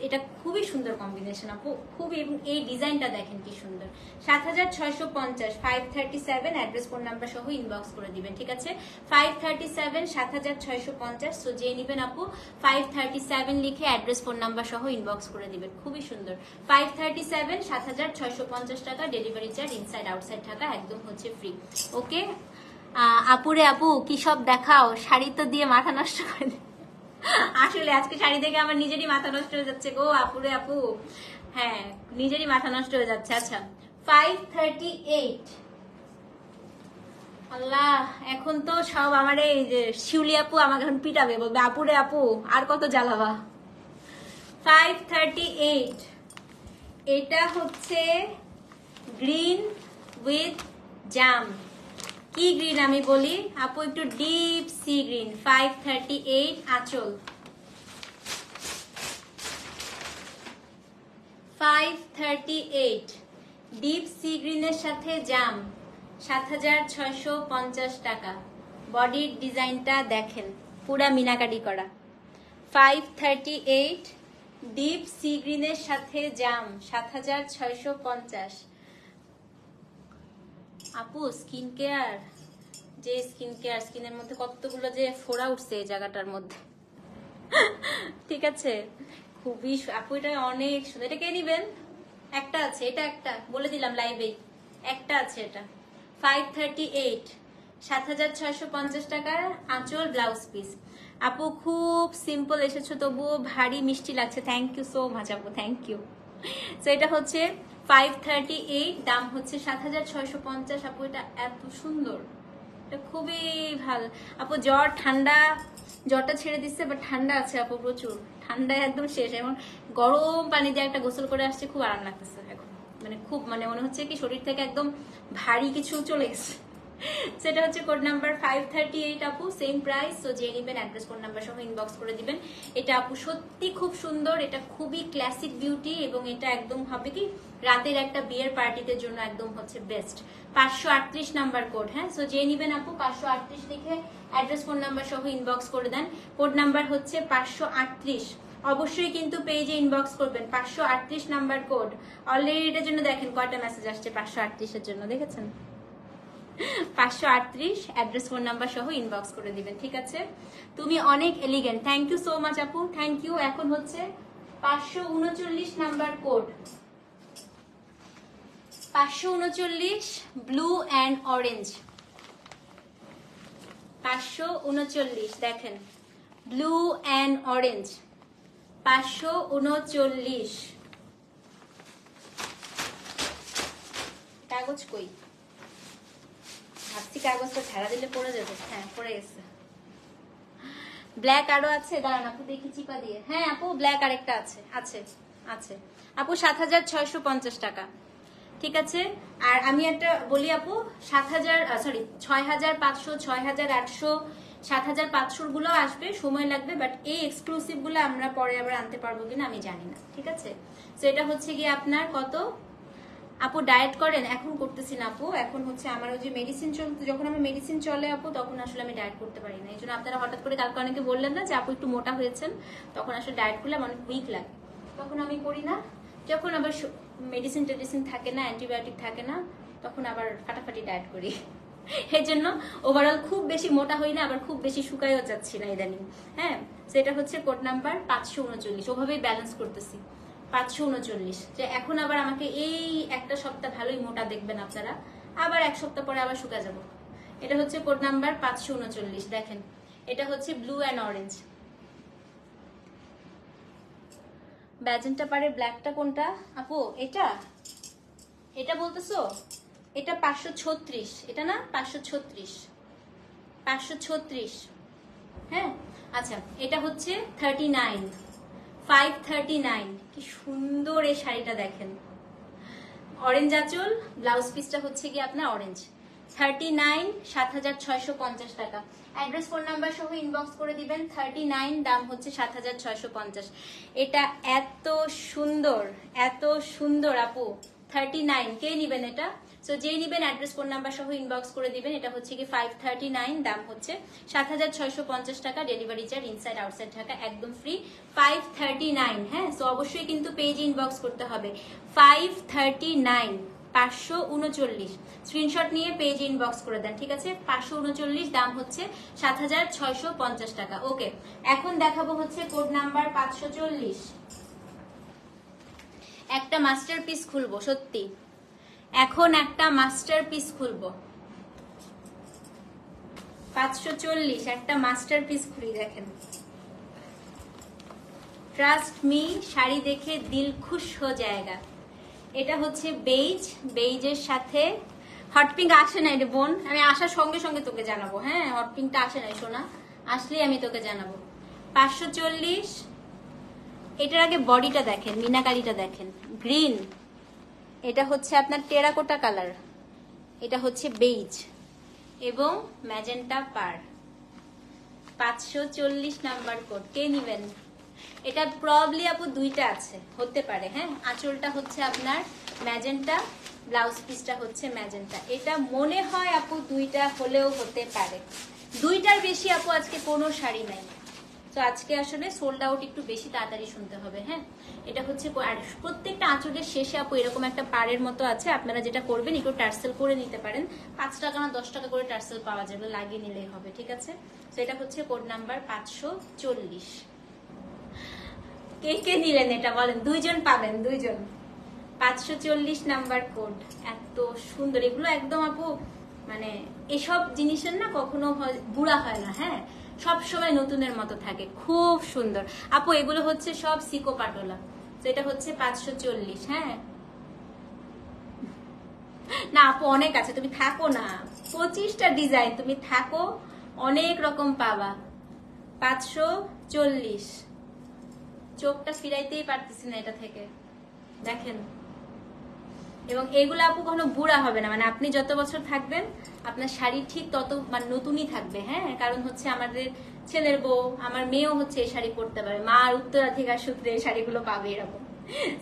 এটা খুবই সুন্দর কম্বিনেশন আপু, খুবই। এবং এই ডিজাইনটা দেখেন কি সুন্দর। 7650 537 অ্যাড্রেস ফোন নাম্বার সহ ইনবক্স করে দিবেন, ঠিক আছে। 537 7650। সো যে নিবেন আপু 537 লিখে অ্যাড্রেস ফোন নাম্বার সহ ইনবক্স করে দিবেন, খুবই সুন্দর। 537 7650 টাকা। ডেলিভারি চার্জ ইনসাইড আউটসাইড টাকা একদম হচ্ছে ফ্রি, ওকে। আপুরে আপু কি সব দেখাও, শাড়ি তো দিয়ে মাথা নষ্ট করে দেয়। আসলে আজকে শাড়ি দেখে আমার নিজেরই মাথা নষ্ট হয়ে যাচ্ছে গো আপুরে আপু, হ্যাঁ নিজেরই মাথা নষ্ট হয়ে যাচ্ছে। আচ্ছা 538 আল্লাহ, এখন তো সব আমার এই যে শিউলি আপু আমাকে এখন পিটাবে, বলবে আপুরে আপু আর কত জ্বালাবা। 538 এটা হচ্ছে গ্রিন উইথ জাম। কি গ্রিন আমি বলি আপু, একটু ডিপ সি গ্রিন। 538 আঁচল। 538 ডিপ সি গ্রিনের সাথে জাম, 7650 টাকা। বডির ডিজাইনটা দেখেন, পুরা মিনাকারি করা। 538 ডিপ সি গ্রিনের সাথে জাম, 7650। আপু স্কিন কেয়ার, যে স্কিন কেয়ার, স্কিনের মধ্যে কতগুলো যে ফোড়া উঠছে এই জায়গাটার মধ্যে, ঠিক আছে। খুবই আপু এটা অনেক সুন্দর। এটা কে নিবেন? একটা আছে, এটা একটা বলে দিলাম লাইভে, একটা আছে এটা। 538 7650 টাকার আঁচল ব্লাউজ পিস। আপু খুব সিম্পল এসেছো, তবুও ভারী মিষ্টি লাগছে। থ্যাংক ইউ সো মাচ আপু, থ্যাংক ইউ। সো এটা হচ্ছে 538, দাম হচ্ছে 7650। আপু এটা এত সুন্দর, এটা খুবই ভালো আপু। জ্বর ঠান্ডা, জ্বরটা ছেড়ে দিচ্ছে, বাট ঠান্ডা আছে আপু প্রচুর, ঠান্ডায় একদম শেষ। এবং গরম পানি দিয়ে একটা গোসল করে আসছে, খুব আরাম লাগতেছে এখন। মানে খুব মনে হচ্ছে কি শরীর থেকে একদম ভারী কিছু চলে গেছে। সেটা হচ্ছে কোড নাম্বার 538 আপু, সেম প্রাইস। সো যে নিবেন অ্যাড্রেস কোড নাম্বার সহ ইনবক্স করে দিবেন। এটা আপু সত্যি খুব সুন্দর, এটা খুবই ক্লাসিক বিউটি, এবং এটা একদম হবে কি রাতের একটা বিয়ের পার্টিতে জন্য একদম হচ্ছে বেস্ট। 538 নাম্বার কোড, হ্যাঁ। সো যে নিবেন আপু 538 লিখে অ্যাড্রেস ফোন নাম্বার সহ ইনবক্স করে দেন। কোড নাম্বার হচ্ছে 538। অবশ্যই কিন্তু পেজে ইনবক্স করবেন। 538 নাম্বার কোড। অলরেডি এটার জন্য দেখেন কয়টা মেসেজ আসছে 538 এর জন্য, দেখেছেন? 538 অ্যাড্রেস ফোন নাম্বার সহ ইনবক্স করে দিবেন, ঠিক আছে। তুমি অনেক elegant, thank you so much আপু, থ্যাংক ইউ। এখন হচ্ছে 539 number code. 539 blue and orange. 539 দেখেন, ব্লু অ্যান্ড অরেঞ্জ। 539 কাগজ কই? ভাবছি কাগজটা ঝাড়া দিলে পড়ে যাবে। হ্যাঁ পড়ে গেছে। ব্ল্যাক আরো আছে, দাঁড়ান আপু দেখি চিপা দিয়ে। হ্যাঁ আপু ব্ল্যাক আরেকটা আছে, আছে আছে আপু। 7650 টাকা, ঠিক আছে। আর আমি একটা বলি আপু, 6500, 6800, 7500 গুলো আসবে, সময় লাগবে, বাট এই এক্সক্লুসিভ গুলো আমরা পরে আবার আনতে পারবো কিনা আমি জানি না, ঠিক আছে। তো এটা হচ্ছে গিয়ে আপনার কত আপু ডায়েট করেন? এখন করতেছি না আপু, এখন হচ্ছে আমার ওই যে মেডিসিন চলতে, যখন আমার মেডিসিন চলে আপু তখন আসলে আমি ডায়েট করতে পারি না। এই জন্য আপনারা হঠাৎ করে কালকে অনেকে বললেন না যে আপু একটু মোটা হয়েছেন, তখন আসলে ডায়েট করলে আমার অনেক উইক লাগে, তখন আমি করি না। যখন আবার মেডিসিন টেডিসিন থাকে না, অ্যান্টিবায়োটিক থাকে না, তখন আবার ফাটাফাটি ডায়েট করি। এর জন্য ওভারঅল খুব বেশি মোটা হই না, আবার খুব বেশি শুকাইও যাচ্ছি না ইদানিং। হ্যাঁ, সেটা হচ্ছে কোড নাম্বার 539, ওভাবেই ব্যালেন্স করতেছি 539। যে এখন আবার আমাকে এই একটা সপ্তাহ ভালোই মোটা দেখবেন আপনারা, আবার এক সপ্তাহ পরে আবার শুকা যাব। এটা হচ্ছে কোড নাম্বার 539। দেখেন এটা হচ্ছে ব্লু অ্যান্ড অরেঞ্জ। ব্যাজেন্টা পারে ব্ল্যাকটা কোনটা আপু? এটা এটা বলতেছো? এটা 536, এটা না 536, 536। হ্যাঁ আচ্ছা, এটা হচ্ছে 39, 539। কি সুন্দর এই শাড়িটা দেখেন, অরেঞ্জ আঁচল, ব্লাউজ পিসটা হচ্ছে কি আপনার অরেঞ্জ। 39, 7650 টাকা। অ্যাড্রেস ফোন নাম্বার সহ ইনবক্স করে দিবেন। 39, দাম হচ্ছে 7650। এটা এত সুন্দর, এত সুন্দর আপু। 39 কে নিবেন এটা? সো যেই নিবেন অ্যাড্রেস ফোন নাম্বার সহ ইনবক্স করে দিবেন। এটা হচ্ছে কি 539, দাম হচ্ছে 7650 টাকা। Delivery charge inside outside Dhaka একদম ফ্রি। 539। হ্যাঁ, সো অবশ্যই কিন্তু পেজে ইনবক্স করতে হবে। 539, 539। স্ক্রিনশট নিয়ে পেজে ইনবক্স করে দেন, ঠিক আছে। 539, দাম হচ্ছে 7650 টাকা। ওকে, এখন দেখাবো হচ্ছে কোড নাম্বার 540। একটা মাস্টারপিস খুলবো, সত্যি এখন একটা মাস্টারপিস খুলবো। 540 একটা মাস্টারপিস খুলি। দেখেন, ট্রাস্ট মি, শাড়ি দেখে দিল খুশ হো জায়গা। এটা হচ্ছে বেইজ, বেইজের সাথে হট পিঙ্ক আসে নাই রে বোন, আমি আসার সঙ্গে সঙ্গে তোকে জানাবো। হ্যাঁ, হট পিঙ্কটা আসে নাই সোনা, আসলেই আমি তোকে জানাবো। 540। এটার আগে বডিটা দেখেন, মিনাকারিটা দেখেন, গ্রিন। এটা হচ্ছে আপনার টেরাকোটা কালার, এটা হচ্ছে বেইজ এবং ম্যাজেন্টা পার। 540 নাম্বার কোড। কে নিবেন? এটা প্রবলি আপু দুইটা আছে, হতে পারে। হ্যাঁ, আঁচলটা হচ্ছে আপনার ম্যাজেন্টা, ব্লাউজ পিসটা হচ্ছে ম্যাজেন্টা। এটা মনে হয় আপু দুইটা হলেও হতে পারে, দুইটার বেশি আপু আজকে কোনো শাড়ি নাই। তো আজকে আসলে সোল্ড আউট একটু বেশি তাড়াতাড়ি শুনতে হবে। হ্যাঁ, এটা হচ্ছে প্রত্যেকটা আঁচলের শেষে আপু এরকম একটা পাড়ের মতো আছে। আপনারা যেটা করবেন একটু টার্সেল করে নিতে পারেন। 5 টাকা না 10 টাকা করে টার্সেল পাওয়া যাবে, লাগিয়ে নিলেই হবে, ঠিক আছে। তো এটা হচ্ছে কোড নাম্বার 540। কে কে নিলেন এটা বলেন? দুইজন পাবেন, দুইজন। 540 নাম্বার কোড। এত সুন্দর এগুলো, একদম আপু মানে এসব জিনিসের না কখনো বুড়া হয় না। হ্যাঁ, সব সময় নতুনের মতো থাকে, খুব সুন্দর আপু। এগুলো হচ্ছে সব সিকো পাটোলা। তো এটা হচ্ছে 540। হ্যাঁ না আপু, অনেক আছে, তুমি থাকো না, 25টা ডিজাইন, তুমি থাকো, অনেক রকম পাবা। 540। চোখটা ফিরাইতেই পারতেছি না এটা থেকে, দেখেন। এবং এগুলো আপু কখনো বুড়া হবে না, মানে আপনি যত বছর থাকবেন আপনার শাড়ি ঠিক তত মানে নতুনই থাকবে। হ্যাঁ, কারণ হচ্ছে আমাদের ছেলের বউ, আমার মেয়েও হচ্ছে এই শাড়ি পরতে পারে, মার উত্তরাধিকার সূত্রে এই শাড়িগুলো পাবে এরকম।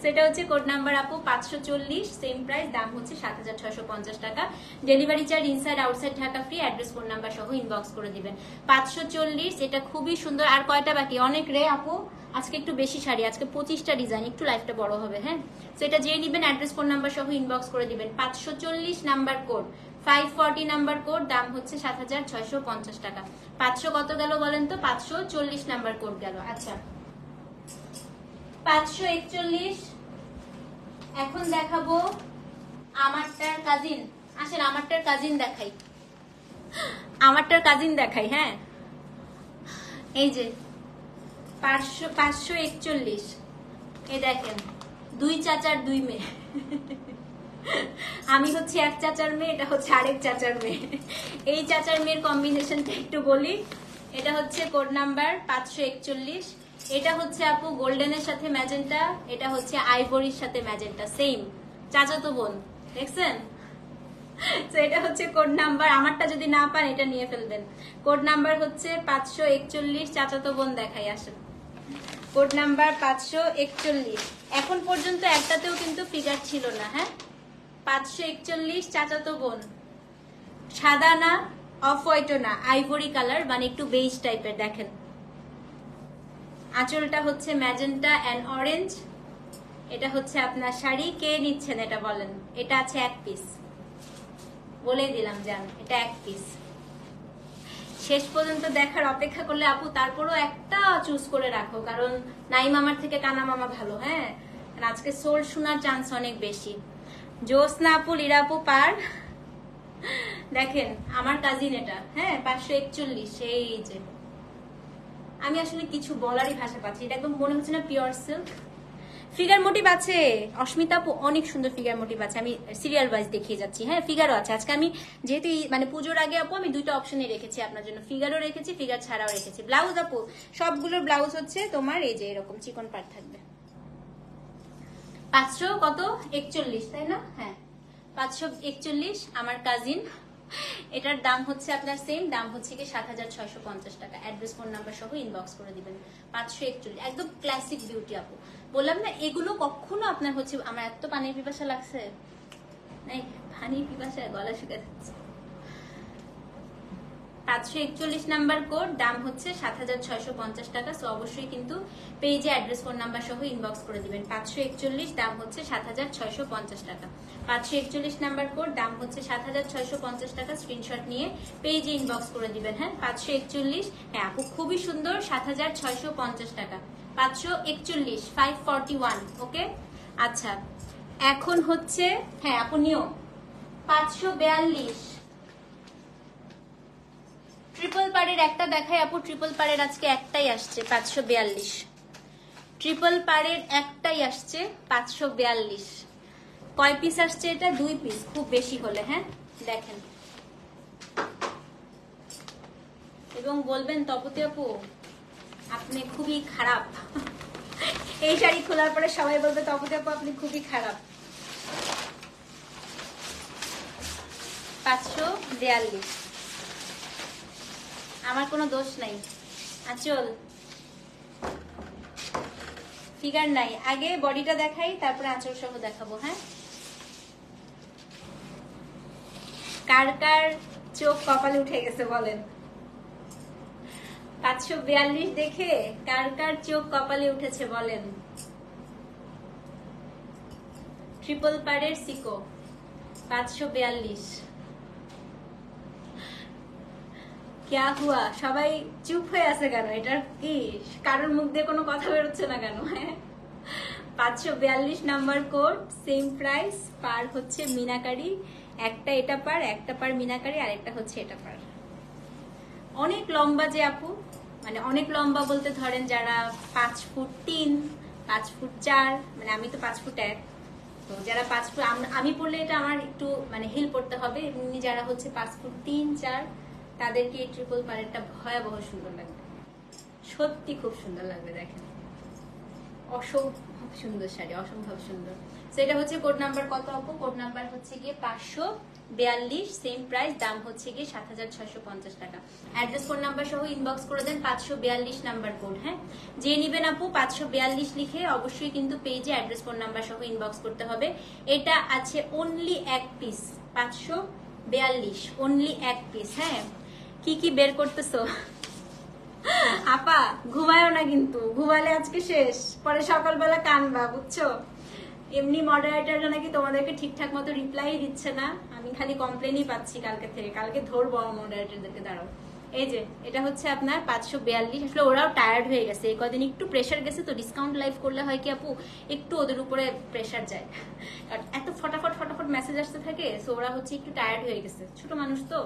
সেটা হচ্ছে কোড নাম্বার আপু 540, সেম প্রাইস, দাম হচ্ছে 7650 টাকা। Delivery charge inside outside Dhaka free. Address phone number সহ ইনবক্স করে দিবেন। 540, এটা খুবই সুন্দর। আর কয়টা বাকি? অনেক রে আপু, আজকে একটু বেশি শাড়ি, আজকে 25টা ডিজাইন, একটু লাইফটা বড় হবে। হ্যাঁ, সেটা যে নিবেন অ্যাড্রেস ফোন নাম্বার সহ ইনবক্স করে দিবেন। 540 নাম্বার কোড, 540 নাম্বার কোড, দাম হচ্ছে 7650 টাকা। 500 কত গেল বলেন তো? 540 নাম্বার কোড গেল। আচ্ছা, 541। এখন দেখাবো আমারটার কাজিন। আসেন আমারটার কাজিন দেখাই, আমারটার কাজিন দেখাই। হ্যাঁ, এই যে 541। এই দেখেন, 2 চাচার 2 মেয়ে। আমি হচ্ছে এক চাচার মেয়ে, এটা হচ্ছে আরেক চাচার মেয়ে। এই চাচার মেয়ের কম্বিনেশনটা একটু বলি। এটা হচ্ছে কোড নাম্বার 541। এটা হচ্ছে আপু গোল্ডেনের সাথে ম্যাজেন্টা, এটা হচ্ছে আইভরির সাথে ম্যাজেন্টা, সেম চাচাতো বোন। দেখছেন তো এটা হচ্ছে কোড নাম্বার, আমারটা যদি না পান এটা নিয়ে ফেলবেন। কোড নাম্বার হচ্ছে 541। চাচাতো বোন দেখাই আসেন, কোড নাম্বার 541। এখন পর্যন্ত একটাতেও কিন্তু ফিগার ছিল না। হ্যাঁ 541 চাচাতো বোন, সাদা না অফ হোয়াইটও না, আইভরি কালার, মানে একটু বেজ টাইপের। দেখেন আঁচলটা হচ্ছে ম্যাজেন্টা এন্ড অরেঞ্জ। এটা হচ্ছে আপনার শাড়ি। কে নিচ্ছেন এটা বলেন? এটা আছে এক পিস, বলে দিলাম জান, এটা এক পিস। শেষ পর্যন্ত দেখার অপেক্ষা করলে আপু তারপরও একটা চুজ করে রাখো, কারণ নাই মামার থেকে কানা মামা ভালো। হ্যাঁ আজকে সোল শোনার চান্স অনেক বেশি। জোসনা আপু, লীরা আপু পার। দেখেন আমার কাজিন এটা। হ্যাঁ 541। এই যে আমি আসলে কিছু বলারই ভাষা পাচ্ছি, এটা একদম মনে হচ্ছে না পিওর সিল্ক। ফিগার মোটিভ আছে অস্মিতা আপু, অনেক সুন্দর ফিগার মোটিভ আছে। আমি সিরিয়াল ওয়াইজ দেখিয়ে যাচ্ছি। হ্যাঁ ফিগারও আছে আজকে। আমি যেহেতু মানে পুজোর আগে আপু আমি দুইটা অপশনে রেখেছি আপনার জন্য, ফিগারও রেখেছি, ফিগার ছাড়াও রেখেছি। ব্লাউজ আপু সবগুলোর ব্লাউজ হচ্ছে তোমার এই যে এরকম চিকন পাড় থাকবে। 541 তাই না? হ্যাঁ 541 আমার কাজিন। এটার দাম হচ্ছে আপনার সেম দাম হচ্ছে কি 7650 টাকা। অ্যাড্রেস ফোন নাম্বার সহ ইনবক্স করে দিবেন। 541 একদম ক্লাসিক বিউটি আপু। বললাম না এগুলো কখনো আপনার হচ্ছে, আমার এত পানির পিপাসা লাগছে, নাই পানির পিপাসায় গলা শুকিয়ে যাচ্ছে। 541 নাম্বার কোড, দাম হচ্ছে 7650 টাকা। সো অবশ্যই কিন্তু পেজে অ্যাড্রেস ফোন নাম্বার সহ ইনবক্স করে দিবেন। 541 দাম হচ্ছে 7650 টাকা। 541 নাম্বার কোড, দাম হচ্ছে 7650 টাকা। স্ক্রিনশট নিয়ে পেজে ইনবক্স করে দিবেন। হ্যাঁ 541। হ্যাঁ আপু খুবই সুন্দর, 7650 টাকা। 541 541। ওকে আচ্ছা এখন হচ্ছে, হ্যাঁ আপু নিও 542। ট্রিপল পাড়ের একটা দেখাই আপু। ট্রিপল পাড়ের আজকে একটাই আসছে 542। ট্রিপল পাড়ের একটাই আসছে 542। কয় পিস আসছে এটা? 2 পিস খুব বেশি হলে। হ্যাঁ দেখেন এবং বলবেন তপতি আপু আপনি খুবই খারাপ। এই শাড়ি খোলার পরে সবাই বলবে তপতি আপু আপনি খুবই খারাপ। 542 আমার কোনো দোষ নাই। আঁচল ফিগার নাই, আগে বডিটা দেখাই তারপরে আঁচল সহ দেখাবো। হ্যাঁ কার কার চোখ কপালে উঠে গেছে বলেন? 542 দেখে কার কার চোখ কপালে উঠেছে বলেন? ট্রিপল পাড়ের সিকো 542। क्या हुआ? সবাই চুপ হয়ে আছে কেন? এটা কি কারোর মুখ দিয়ে কোনো কথা বেরোচ্ছে না কেন? 542 নাম্বার কোড, সেম প্রাইস। পার হচ্ছে মিনাকারি, একটা এটা পার, একটা পার মিনাকারি, আর একটা হচ্ছে এটা পার। অনেক লম্বা যে আপু, মানে অনেক লম্বা বলতে ধরেন যারা 5 ফুট 3, 5 ফুট 4, মানে আমি তো 5 ফুট 1, তো যারা 5 ফুট আমি পড়লে এটা আমার একটু মানে হিল পড়তে হবে। এমনি যারা হচ্ছে 5 ফুট 3, 4 তাদেরকে এই ট্রিপল পাড়েরটা ভয়াবহ সুন্দর লাগবে, সত্যি খুব সুন্দর লাগবে। দেখেন অসম্ভব সুন্দর শাড়ি, অসম্ভব সুন্দর। সেটা হচ্ছে কোড নাম্বার কত আপু? কোড নাম্বার হচ্ছে গিয়ে 542, সেম প্রাইস, দাম হচ্ছে গিয়ে 7650 টাকা। অ্যাড্রেস ফোন নাম্বার সহ ইনবক্স করে দেন 542 নাম্বার কোড। হ্যাঁ যে নিবেন আপু 542 লিখে অবশ্যই কিন্তু পেজে অ্যাড্রেস ফোন নাম্বার সহ ইনবক্স করতে হবে। এটা আছে অনলি এক পিস, 542 অনলি এক পিস। হ্যাঁ কি কি বের করতেছো আপা? ঘুমায়ও না কিন্তু, ঘুমালে আজকে শেষ, পরে সকালবেলা কানবা বুঝছো। এমনি মডারেটররা নাকি তোমাদেরকে ঠিকঠাক মতো রিপ্লাই দিচ্ছে না, আমি খালি কমপ্লেনই পাচ্ছি কালকে থেকে। কালকে ধরবো মডারেটরদেরকে, দাঁড়াও। এই যে এটা হচ্ছে আপনার 542। আসলে ওরাও টায়ার্ড হয়ে গেছে, এই কদিন একটু প্রেশার গেছে তো। ডিসকাউন্ট লাইভ করলে হয় কি আপু একটু ওদের উপরে প্রেশার যায়, কারণ এত ফটাফট ফটাফট মেসেজ আসতে থাকে। সো ওরা হচ্ছে একটু টায়ার্ড হয়ে গেছে, ছোট মানুষ তো।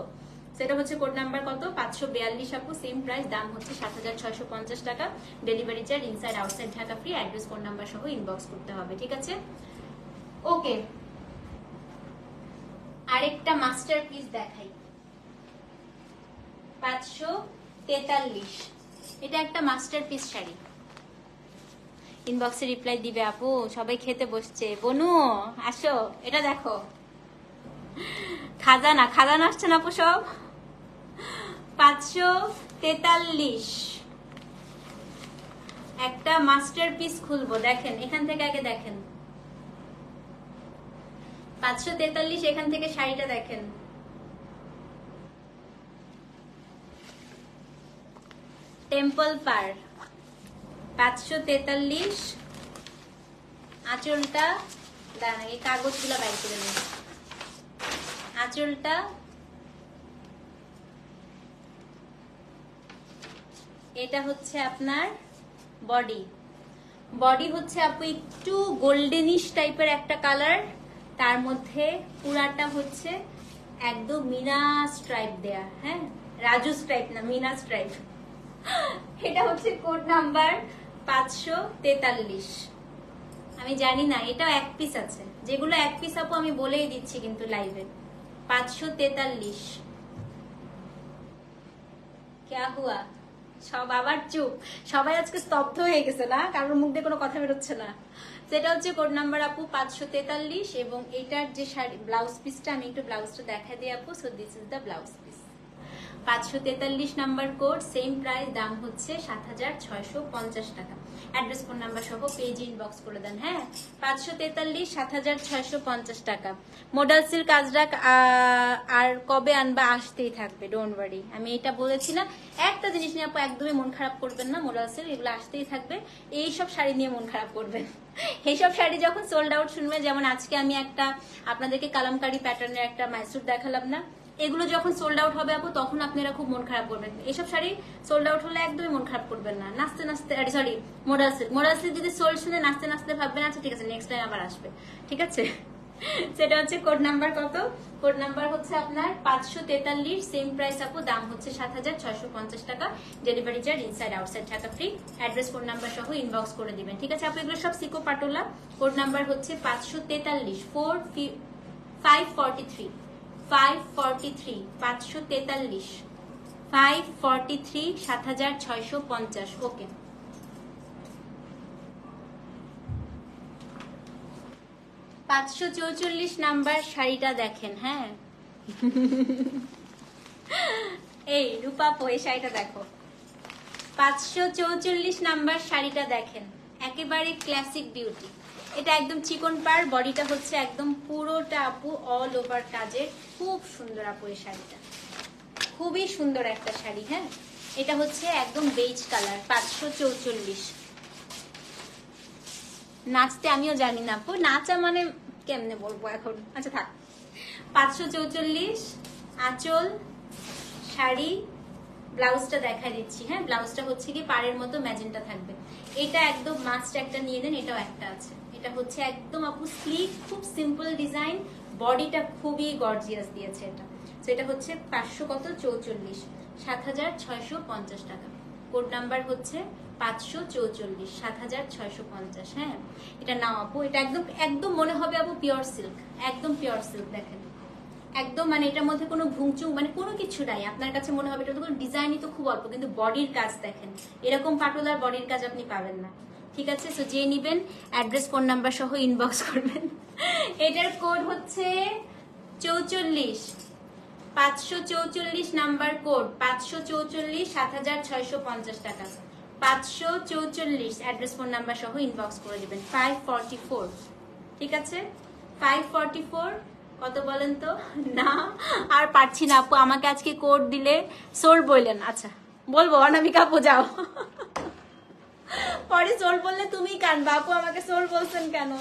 সেটা হচ্ছে কোড নাম্বার কত? 542 আপু, সেম প্রাইস, দাম হচ্ছে 7650 টাকা। Delivery charge inside outside Dhaka free. Address code number সহ ইনবক্স করতে হবে, ঠিক আছে? ওকে আরেকটা মাস্টারপিস দেখাই, 543। এটা একটা মাস্টারপিস শাড়ি। ইনবক্সে রিপ্লাই দিবে আপু, সবাই খেতে বসছে। বনু আসো, এটা দেখো খাজানা খাজানা আসছে না আপু সব। 543 একটা মাস্টারপিস খুলবো, দেখেন এখান থেকে আগে দেখেন। 543 এখান থেকে শাড়িটা দেখেন। টেম্পল পার 543, আঁচলটা দাঁড়ান এই কাগজগুলো বাইর করে নিন। আঁচলটা এটা হচ্ছে আপনার বডি, বডি হচ্ছে আপু একটু গোল্ডেনিশ টাইপের একটা কালার, তার মধ্যে পুরাটা হচ্ছে একদম মিনা স্ট্রাইপ দেয়া, হ্যাঁ রাজু স্ট্রাইপ না মিনা স্ট্রাইপ। এটা হচ্ছে কোড নাম্বার 543। আমি জানি না এটাও এক পিস আছে, যেগুলো এক পিস আপু আমি বলেই দিচ্ছি কিন্তু লাইভে। 543 क्या हुआ? সব আবার চুপ, সবাই আজকে স্তব্ধ হয়ে গেছে না, কারোর মুখ দিয়ে কোনো কথা বেরোচ্ছে না। সেটা হচ্ছে কোড নাম্বার আপু 543 এবং এটার যে শাড়ি ব্লাউজ পিসটা আমি একটু ব্লাউজটা দেখা দিই আপু। So this is the blouse piece. 543 number code, same price, দাম হচ্ছে 7650 টাকা। অ্যাড্রেস ফোন নাম্বার সহ পেজ ইনবক্স করে দেন। হ্যাঁ 543 7650 টাকা। মডাল সিল্ক আজরাক আর কবে আনবা, আসতেই থাকবে, ডোন্ট ওয়ারি। আমি এটা বলেছি না, একটা জিনিস নিয়ে আপু একদমই মন খারাপ করবেন না, মডাল সিল্ক এগুলো আসতেই থাকবে। এইসব শাড়ি নিয়ে মন খারাপ করবেন, এইসব শাড়ি যখন সোল্ড আউট শুনবে, যেমন আজকে আমি একটা আপনাদেরকে কালামকারী প্যাটার্নের একটা মাইসুর দেখালাম না, এগুলো যখন সোল্ড আউট হবে আপু তখন আপনারা খুব মন খারাপ করবেন। এইসব শাড়ি সোল্ড আউট হলে একদমই মন খারাপ করবেন না, নাচতে নাচতে, সরি মোডাল সিল্ক যদি সোল্ড শুনে নাচতে নাচতে ভাববেন আচ্ছা ঠিক আছে নেক্সট টাইম আবার আসবে, ঠিক আছে। সেটা হচ্ছে কোড নাম্বার কত, কোড নাম্বার হচ্ছে আপনার 543, সেম প্রাইস আপু, দাম হচ্ছে 7650 টাকা। Delivery charge inside outside Dhaka free. Address phone number সহ ইনবক্স করে দিবেন, ঠিক আছে আপু। এগুলো সব সিকো পাটোলা। কোড নাম্বার হচ্ছে 543 543 543 7650। ওকে, 544 নাম্বার শাড়িটা দেখেন। হ্যাঁ এই রূপাপো এই শাড়িটা দেখো, 544 নাম্বার শাড়িটা দেখেন, একেবারে ক্লাসিক বিউটি। এটা একদম চিকন পার, বডিটা হচ্ছে একদম পুরোটা আপু অল ওভার কাজের, খুব সুন্দর আপু এই শাড়িটা, খুবই সুন্দর একটা শাড়ি। হ্যাঁ এটা হচ্ছে একদম বেজ কালার। 544। নাচতে আমিও জানি না আপু, নাচা মানে কেমনে বলবো এখন, আচ্ছা থাক। 544 আঁচল, শাড়ি, ব্লাউজটা দেখা দিচ্ছি। হ্যাঁ ব্লাউজটা হচ্ছে কি পাড়ের মতো ম্যাজেন্টা থাকবে, এটা একদম মাস্ট একটা নিয়ে নেন। এটাও একটা আছে, এটা হচ্ছে একদম আপু স্লিক, খুব সিম্পল ডিজাইন, বডিটা খুবই গর্জিয়াস দিয়েছে এটা। তো এটা হচ্ছে 544, 7650 টাকা। কোড নাম্বার হচ্ছে 544, 7650। হ্যাঁ এটা নাও আপু, এটা একদম একদম মনে হবে আপু পিওর সিল্ক, একদম পিওর সিল্ক। দেখেন একদম মানে এটার মধ্যে কোনো ভুংচুং মানে কোনো কিছু নাই, আপনার কাছে মনে হবে এটা তো কোনো ডিজাইনই তো খুব অল্প, কিন্তু বডির কাজ দেখেন, এরকম পাটোলার বডির কাজ আপনি পাবেন না, ঠিক আছে। সো যে নিবেন অ্যাড্রেস ফোন নাম্বার সহ ইনবক্স করবেন। এটার কোড হচ্ছে 44, 544 নাম্বার কোড, 544, 7650 টাকা। 544 অ্যাড্রেস ফোন নাম্বার সহ ইনবক্স করে দিবেন। 544, ঠিক আছে 544। কত বলেন তো, না আর পারছি না আপু, আমাকে আজকে কোড দিলে সোল বললেন, আচ্ছা বলবো অনামিকা আপু যাও, পরে সোল বললে তুমি কানবা আপু, আমাকে সোল বলছেন কেন,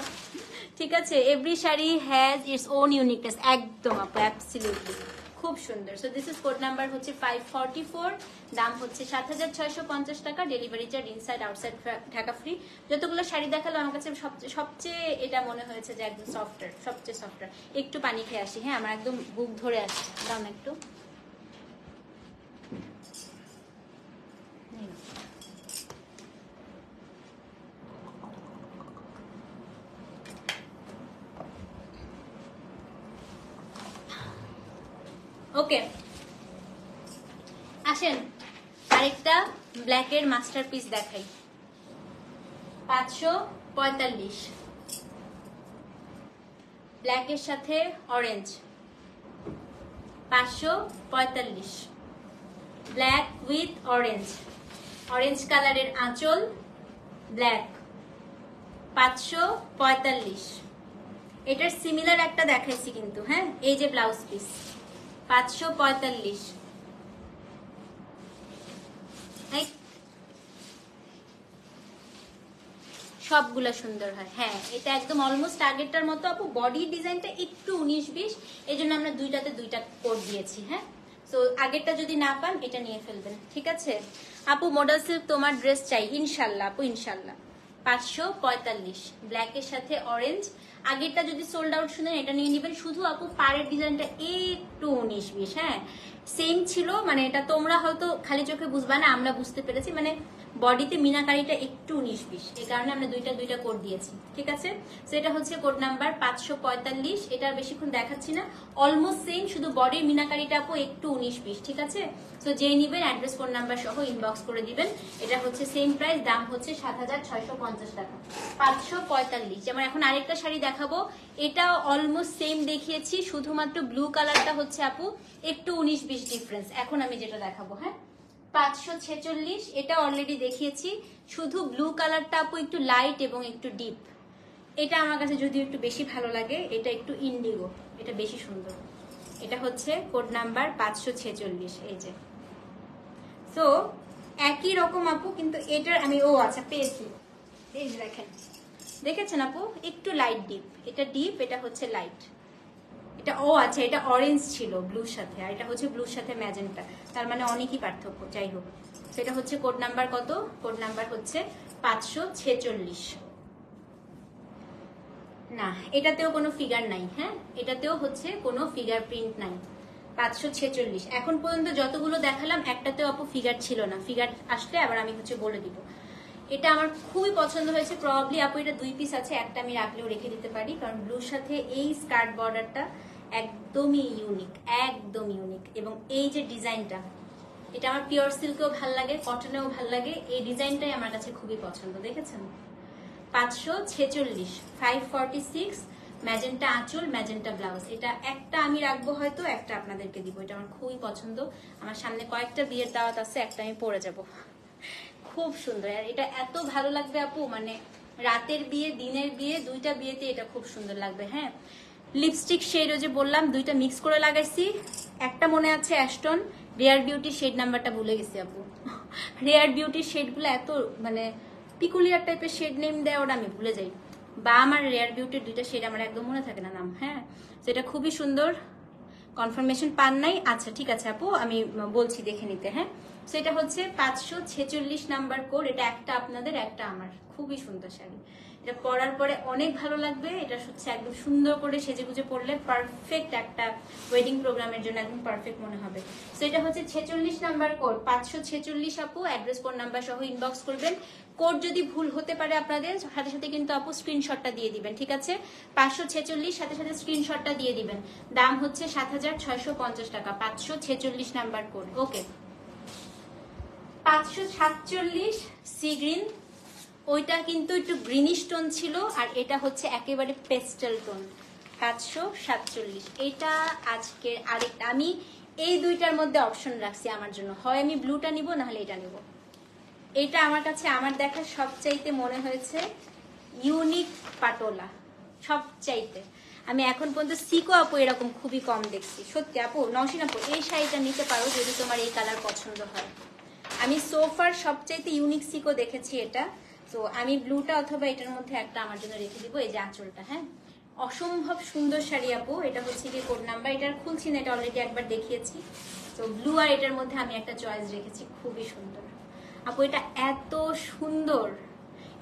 ঠিক আছে। Every sari has its own uniqueness, একদম আপু অ্যাবসলিউটলি খুব সুন্দর। So this is code number হচ্ছে 544, দাম হচ্ছে 7650 টাকা। Delivery charge inside outside Dhaka free. যতগুলো শাড়ি দেখালো আমার কাছে সবচেয়ে এটা মনে হয়েছে যে একদম সফটওয়্যার, সবচেয়ে সফটওয়্যার। একটু পানি খেয়ে আসি, হ্যাঁ আমার একদম বুক ধরে আসছে, দাও না একটু। ওকে আসেন আরেকটা ব্ল্যাকের মাস্টারপিস দেখাই। 545, ব্ল্যাকের সাথে orange, 545। Black with orange, orange কালারের আঁচল, ব্ল্যাক, 545। এটার সিমিলার একটা দেখাইছি কিন্তু, হ্যাঁ, এই যে ব্লাউজ পিস, 545। সবগুলা সুন্দর হয়। হ্যাঁ, এটা একদম অলমোস্ট আগেরটার মতো আপু। বডি ডিজাইনটা একটু 19-20, এই জন্য আমরা দুইটাতে দুইটা কোড দিয়েছি। হ্যাঁ, তো আগেরটা যদি না পান এটা নিয়ে ফেলবেন, ঠিক আছে আপু। মডেল সিল্ক তোমার ড্রেস চাই, ইনশাল্লাহ আপু, ইনশাল্লাহ। 545, ব্ল্যাকের সাথে অরেঞ্জ। আগেরটা যদি সোল্ড আউট শুনেন এটা নিয়ে নেবেন। শুধু আপু পাড়ের ডিজাইনটা একটু 19-20, হ্যাঁ সেম ছিল, মানে এটা তোমরা হয়তো খালি চোখে বুঝবা না, আমরা বুঝতে পেরেছি, মানে বডিতে মিনাকারিটা একটু 19-20, এই কারণে আমরা দুইটা কোড দিয়েছি, ঠিক আছে। তো এটা হচ্ছে কোড নাম্বার 545। এটা বেশিক্ষণ দেখাচ্ছি না, অলমোস্ট সেম, শুধু বডির মিনাকারিটা আপু একটু 19-20, ঠিক আছে। তো যেই নিবেন অ্যাড্রেস ফোন নাম্বার সহ ইনবক্স করে দিবেন। এটা হচ্ছে সেম প্রাইস, দাম হচ্ছে 7650 টাকা। 545। যেমন এখন আরেকটা শাড়ি দেখাবো, এটা অলমোস্ট সেম দেখিয়েছি, শুধুমাত্র ব্লু কালারটা হচ্ছে আপু একটু 19-20 ডিফারেন্স। এখন আমি যেটা দেখাবো, হ্যাঁ 546, এটা অলরেডি দেখিয়েছি, শুধু ব্লু কালারটা আপু একটু লাইট এবং একটু ডিপ। এটা আমার কাছে যদিও একটু বেশি ভালো লাগে, এটা একটু ইন্ডিগো, এটা বেশি সুন্দর। এটা হচ্ছে কোড নাম্বার 546, এই যে। তো একই রকম আপু, কিন্তু এটার আমি আচ্ছা পেয়েছি, এই যে দেখেন, দেখেছেন আপু, একটু লাইট ডিপ, এটা ডিপ, এটা হচ্ছে লাইট। এটা আচ্ছা, এটা অরেঞ্জ ছিল ব্লুর সাথে, আর এটা হচ্ছে ব্লুর সাথে ম্যাজেন্টা, তার মানে অনেকই পার্থক্য। যাই হোক, সেটা হচ্ছে কোড নাম্বার কত? কোড নাম্বার হচ্ছে 546। না, এটাতেও কোনো ফিগার নাই, হ্যাঁ এটাতেও হচ্ছে কোনো ফিগার প্রিন্ট নাই। 546 এখন পর্যন্ত যতগুলো দেখালাম একটাতেও আপু ফিগার ছিল না। ফিগার আসলে আবার আমি হচ্ছে বলে দিব। এটা আমার খুবই পছন্দ হয়েছে। প্রবাবলি আপু এটা 2 পিস আছে, একটা আমি রাখলেও রেখে দিতে পারি, কারণ ব্লুর সাথে এই স্কার্ট বর্ডারটা একদমই ইউনিক, একদম ইউনিক। এবং এই যে ডিজাইনটা, এটা আমার পিওর সিল্কেও ভাল লাগে, কটনেও ভাল লাগে, এই ডিজাইনটাই আমার কাছে খুবই পছন্দ। দেখেছেন? 546, 546, ম্যাজেন্টা আঁচল, ম্যাজেন্টা ব্লাউজ। এটা একটা আমি রাখবো, হয়তো একটা আপনাদেরকে দিব। এটা আমার খুবই পছন্দ। আমার সামনে কয়েকটা বিয়ের দাওয়াত আছে, একটা আমি পরে যাব। খুব সুন্দর, আর এটা এত ভালো লাগবে আপু, মানে রাতের বিয়ে, দিনের বিয়ে, দুইটা বিয়েতে এটা খুব সুন্দর লাগবে। হ্যাঁ, লিপস্টিক শেডও যে বললাম দুইটা মিক্স করে লাগাইছি। একটা মনে আছে অ্যাস্টন, রেয়ার বিউটি শেড নাম্বারটা ভুলে গেছি আপু। রেয়ার বিউটির শেডগুলো এত মানে পিকুলিয়ার টাইপের শেড নেম দেয়, ওটা আমি ভুলে যাই। বা আমার রেয়ার বিউটির দুইটা শেড আমার একদম মনে থাকে না নাম। হ্যাঁ, সেটা খুবই সুন্দর। কনফার্মেশন পান নাই? আচ্ছা ঠিক আছে আপু, আমি বলছি দেখে নিতে। হ্যাঁ, সেটা হচ্ছে 546 নাম্বার কোড। এটা একটা আপনাদের, একটা আমার। খুবই সুন্দর শাড়ি, এটা পরার পরে অনেক ভালো লাগবে। এটা হচ্ছে একদম সুন্দর করে সেজে গুজে পরলে পারফেক্ট একটা ওয়েডিং প্রোগ্রামের জন্য একদম পারফেক্ট মনে হবে। সো এটা হচ্ছে 46 নাম্বার কোড, 546 আপু। অ্যাড্রেস ফোন নাম্বার সহ ইনবক্স করবেন। কোড যদি ভুল হতে পারে আপনাদের, সাথে সাথে কিন্তু আপু স্ক্রিনশটটা দিয়ে দিবেন, ঠিক আছে? 546 সাথে সাথে স্ক্রিনশটটা দিয়ে দিবেন। দাম হচ্ছে 7650 টাকা, 546 নাম্বার কোড। ওকে, 547 সি গ্রিন, ওইটা কিন্তু একটু গ্রিনিশ টোন ছিল, আর এটা হচ্ছে একেবারে পেস্টেল টোন। 547, এটা আজকের আরেকটা। আমি এই দুইটার মধ্যে অপশন রাখছি আমার জন্য, হয় আমি ব্লুটা নিব, নাহলে এটা নিব। এটা আমার কাছে আমার দেখা সবচাইতে মনে হয়েছে ইউনিক পাটোলা, সবচাইতে। আমি এখন পর্যন্ত সিকো আপু এরকম খুবই কম দেখছি, সত্যি আপু। নওশিন আপু, এই শাড়িটা নিতে পারো যদি তোমার এই কালার পছন্দ হয়। আমি সোফার সবচাইতে ইউনিক সিকো দেখেছি এটা। তো আমি ব্লুটা অথবা এটার মধ্যে একটা আমার জন্য রেখে দিব। এই যে আঁচলটা, হ্যাঁ অসম্ভব সুন্দর শাড়ি আপু। এটা হচ্ছে কি কোড নাম্বার, এটার খুলছি না, এটা অলরেডি একবার দেখিয়েছি। তো ব্লু আর এটার মধ্যে আমি একটা চয়েস রেখেছি, খুবই সুন্দর আপু। এটা এত সুন্দর,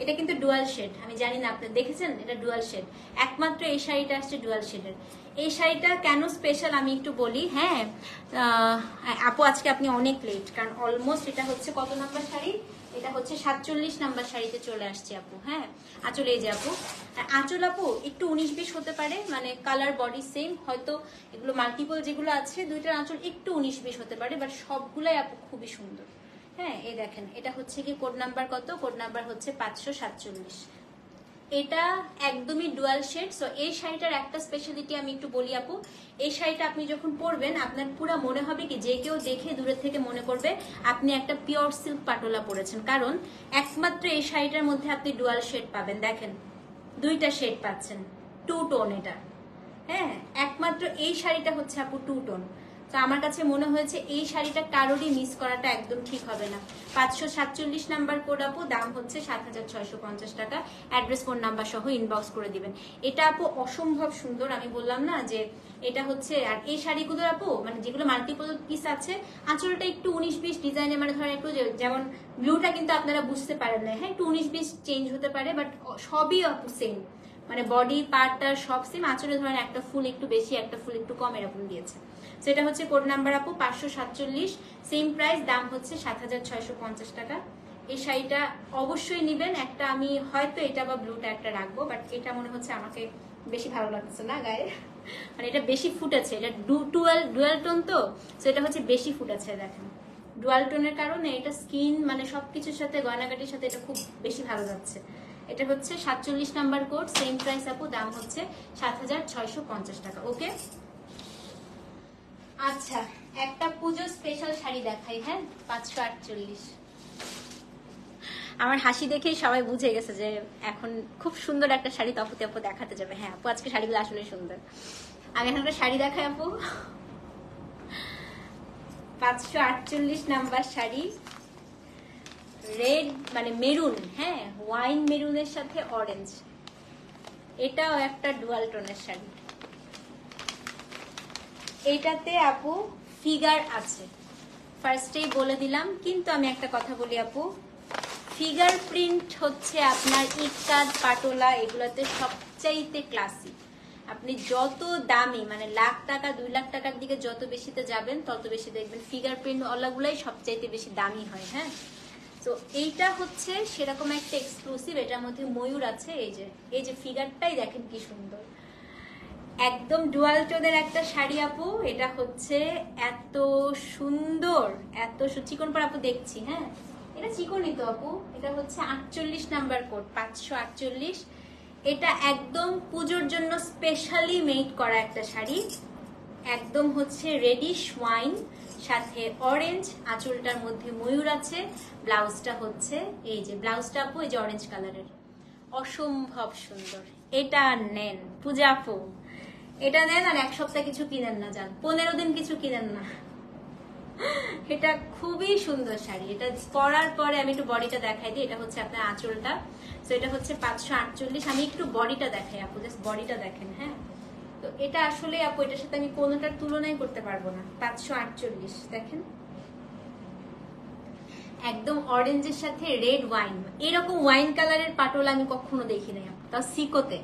এটা কিন্তু ডুয়াল শেড। আমি জানি না আপনি দেখেছেন, এটা ডুয়াল শেড। একমাত্র এই শাড়িটা আসছে ডুয়াল শেডের। এই শাড়িটা কেন স্পেশাল আমি একটু বলি। হ্যাঁ আপু, আজকে আপনি অনেক লেট, কারণ অলমোস্ট এটা হচ্ছে কত নাম্বার শাড়ি? এটা হচ্ছে 47 নাম্বার শাড়িতে চলে আসছে আপু। হ্যাঁ, আঁচল এই যে আপু, আঁচল আপু একটু 19-20 হতে পারে, মানে কালার বডি সেম, হয়তো এগুলো মাল্টিপল যেগুলো আছে দুইটার আঁচল একটু 19-20 হতে পারে, বাট সবগুলাই আপু খুবই সুন্দর। হ্যাঁ, এই দেখেন, এটা হচ্ছে কি কোড নাম্বার কত? কোড নাম্বার হচ্ছে 547। এটা একদমই ডুয়াল শেড। সো এই শাড়িটার একটা স্পেশালিটি আমি একটু বলি আপু, এই শাড়িটা আপনি যখন পরবেন আপনার পুরো মনে হবে কি যে কেউ দেখে দূরের থেকে মনে করবে আপনি একটা পিওর সিল্ক পাটোলা পরেছেন, কারণ একমাত্র এই শাড়িটার মধ্যে আপনি ডুয়াল শেড পাবেন। দেখেন দুইটা শেড পাচ্ছেন, 2 টোন এটা। হ্যাঁ, একমাত্র এই শাড়িটা হচ্ছে আপু 2 টোন। তো আমার কাছে মনে হয়েছে এই শাড়িটা কারোরই মিস করাটা একদম ঠিক হবে না। 547 নাম্বার কোড আপু, দাম হচ্ছে 7650 টাকা। অ্যাড্রেস ফোন নাম্বার সহ ইনবক্স করে দিবেন। এটা আপু অসম্ভব সুন্দর, আমি বললাম না যে এটা হচ্ছে। আর এই শাড়িগুলো আপু মানে যেগুলো মাল্টিপল পিস আছে, আঁচলটা একটু 19-20 ডিজাইনে, মানে ধরেন একটু যেমন ব্লুটা কিন্তু আপনারা বুঝতে পারেন না, হ্যাঁ একটু 19-20 চেঞ্জ হতে পারে, বাট সবই আপু সেম, মানে বডি পার্টটা সব সেম। আঁচলে ধরেন একটা ফুল একটু বেশি একটা ফুল একটু কম এরকম দিয়েছে। সেটা হচ্ছে কোড নাম্বার আপু 547, সেম প্রাইস, দাম হচ্ছে 7650 টাকা। এই শাড়িটা অবশ্যই নিবেন। একটা আমি হয়তো এটা বা ব্লুটা একটা রাখবো, বাট এটা মনে হচ্ছে আমাকে বেশি ভালো লাগছে না গায়ে, মানে এটা বেশি ফুটেছে, এটা ডুয়াল টোন তো, সেটা হচ্ছে বেশি ফুটেছে। দেখেন ডুয়াল টোনের কারণে এটা স্কিন মানে সবকিছুর সাথে গয়নাগাটির সাথে এটা খুব বেশি ভালো যাচ্ছে। এটা হচ্ছে 47 নাম্বার কোড, সেম প্রাইস আপু, দাম হচ্ছে 7650 টাকা। ওকে, আচ্ছা একটা পুজো স্পেশাল শাড়ি দেখাই। হ্যাঁ, 548। আমার হাসি দেখেই সবাই বুঝে গেছে যে এখন খুব সুন্দর একটা শাড়ি তপতি আপু দেখাতে যাবে। হ্যাঁ আপু, আজকে শাড়িগুলো আসলে সুন্দর। আমি এখন একটা শাড়ি দেখাই আপু, 548 নাম্বার শাড়ি, রেড মানে মেরুন, হ্যাঁ ওয়াইন মেরুনের সাথে অরেঞ্জ। এটাও একটা ডুয়াল টোনের শাড়ি। এটাতে আপু ফিগার আছে, ফার্স্টেই বলে দিলাম, কিন্তু আমি একটা কথা বলি আপু, ফিগার প্রিন্ট হচ্ছে আপনার ইকাদ পাটোলা এগুলাতে সবচাইতে ক্লাসিক। আপনি যত দামি মানে লাখ টাকা 2 লাখ টাকার দিকে যত বেশিতে যাবেন তত বেশি দেখবেন ফিগার প্রিন্ট ওলাগুলাই সবচাইতে বেশি দামি হয়। হ্যাঁ, তো এইটা হচ্ছে সেরকম একটা এক্সক্লুসিভ, এটার মধ্যে ময়ূর আছে। এই যে ফিগারটাই দেখেন কি সুন্দর, একদম ডুয়াল টোনের একটা শাড়ি আপু। এটা হচ্ছে এত সুন্দর, এত চিকন পর আপু দেখছি। হ্যাঁ, এটা চিকনই তো আপু। এটা হচ্ছে 48 নাম্বার কোড, 548। এটা একদম পুজোর জন্য স্পেশালি মেড করা একটা শাড়ি, একদম হচ্ছে রেডিশ ওয়াইন সাথে অরেঞ্জ, আঁচলটার মধ্যে ময়ূর আছে। ব্লাউজটা হচ্ছে এই যে ব্লাউজটা আপু এই যে অরেঞ্জ কালারের, অসম্ভব সুন্দর। এটা নেন পূজা আপু, এটা নেন আর 1 সপ্তাহ কিছু কিনেন না, যান 15 দিন কিছু কিনেন না। এটা খুবই সুন্দর শাড়ি। এটা পরার পরে আমি একটু বডিটা দেখাই দিই। এটা হচ্ছে আপনার আঁচলটা। তো এটা হচ্ছে 548। আমি একটু বডিটা দেখাই আপু, জাস্ট বডিটা দেখেন। হ্যাঁ, তো এটা আসলে আপু এটার সাথে আমি কোনোটার তুলনাই করতে পারবো না। 548 দেখেন, একদম অরেঞ্জের সাথে রেড ওয়াইন, এরকম ওয়াইন কালারের পাটোলা আমি কখনো দেখি নাই। তাও সিকোতে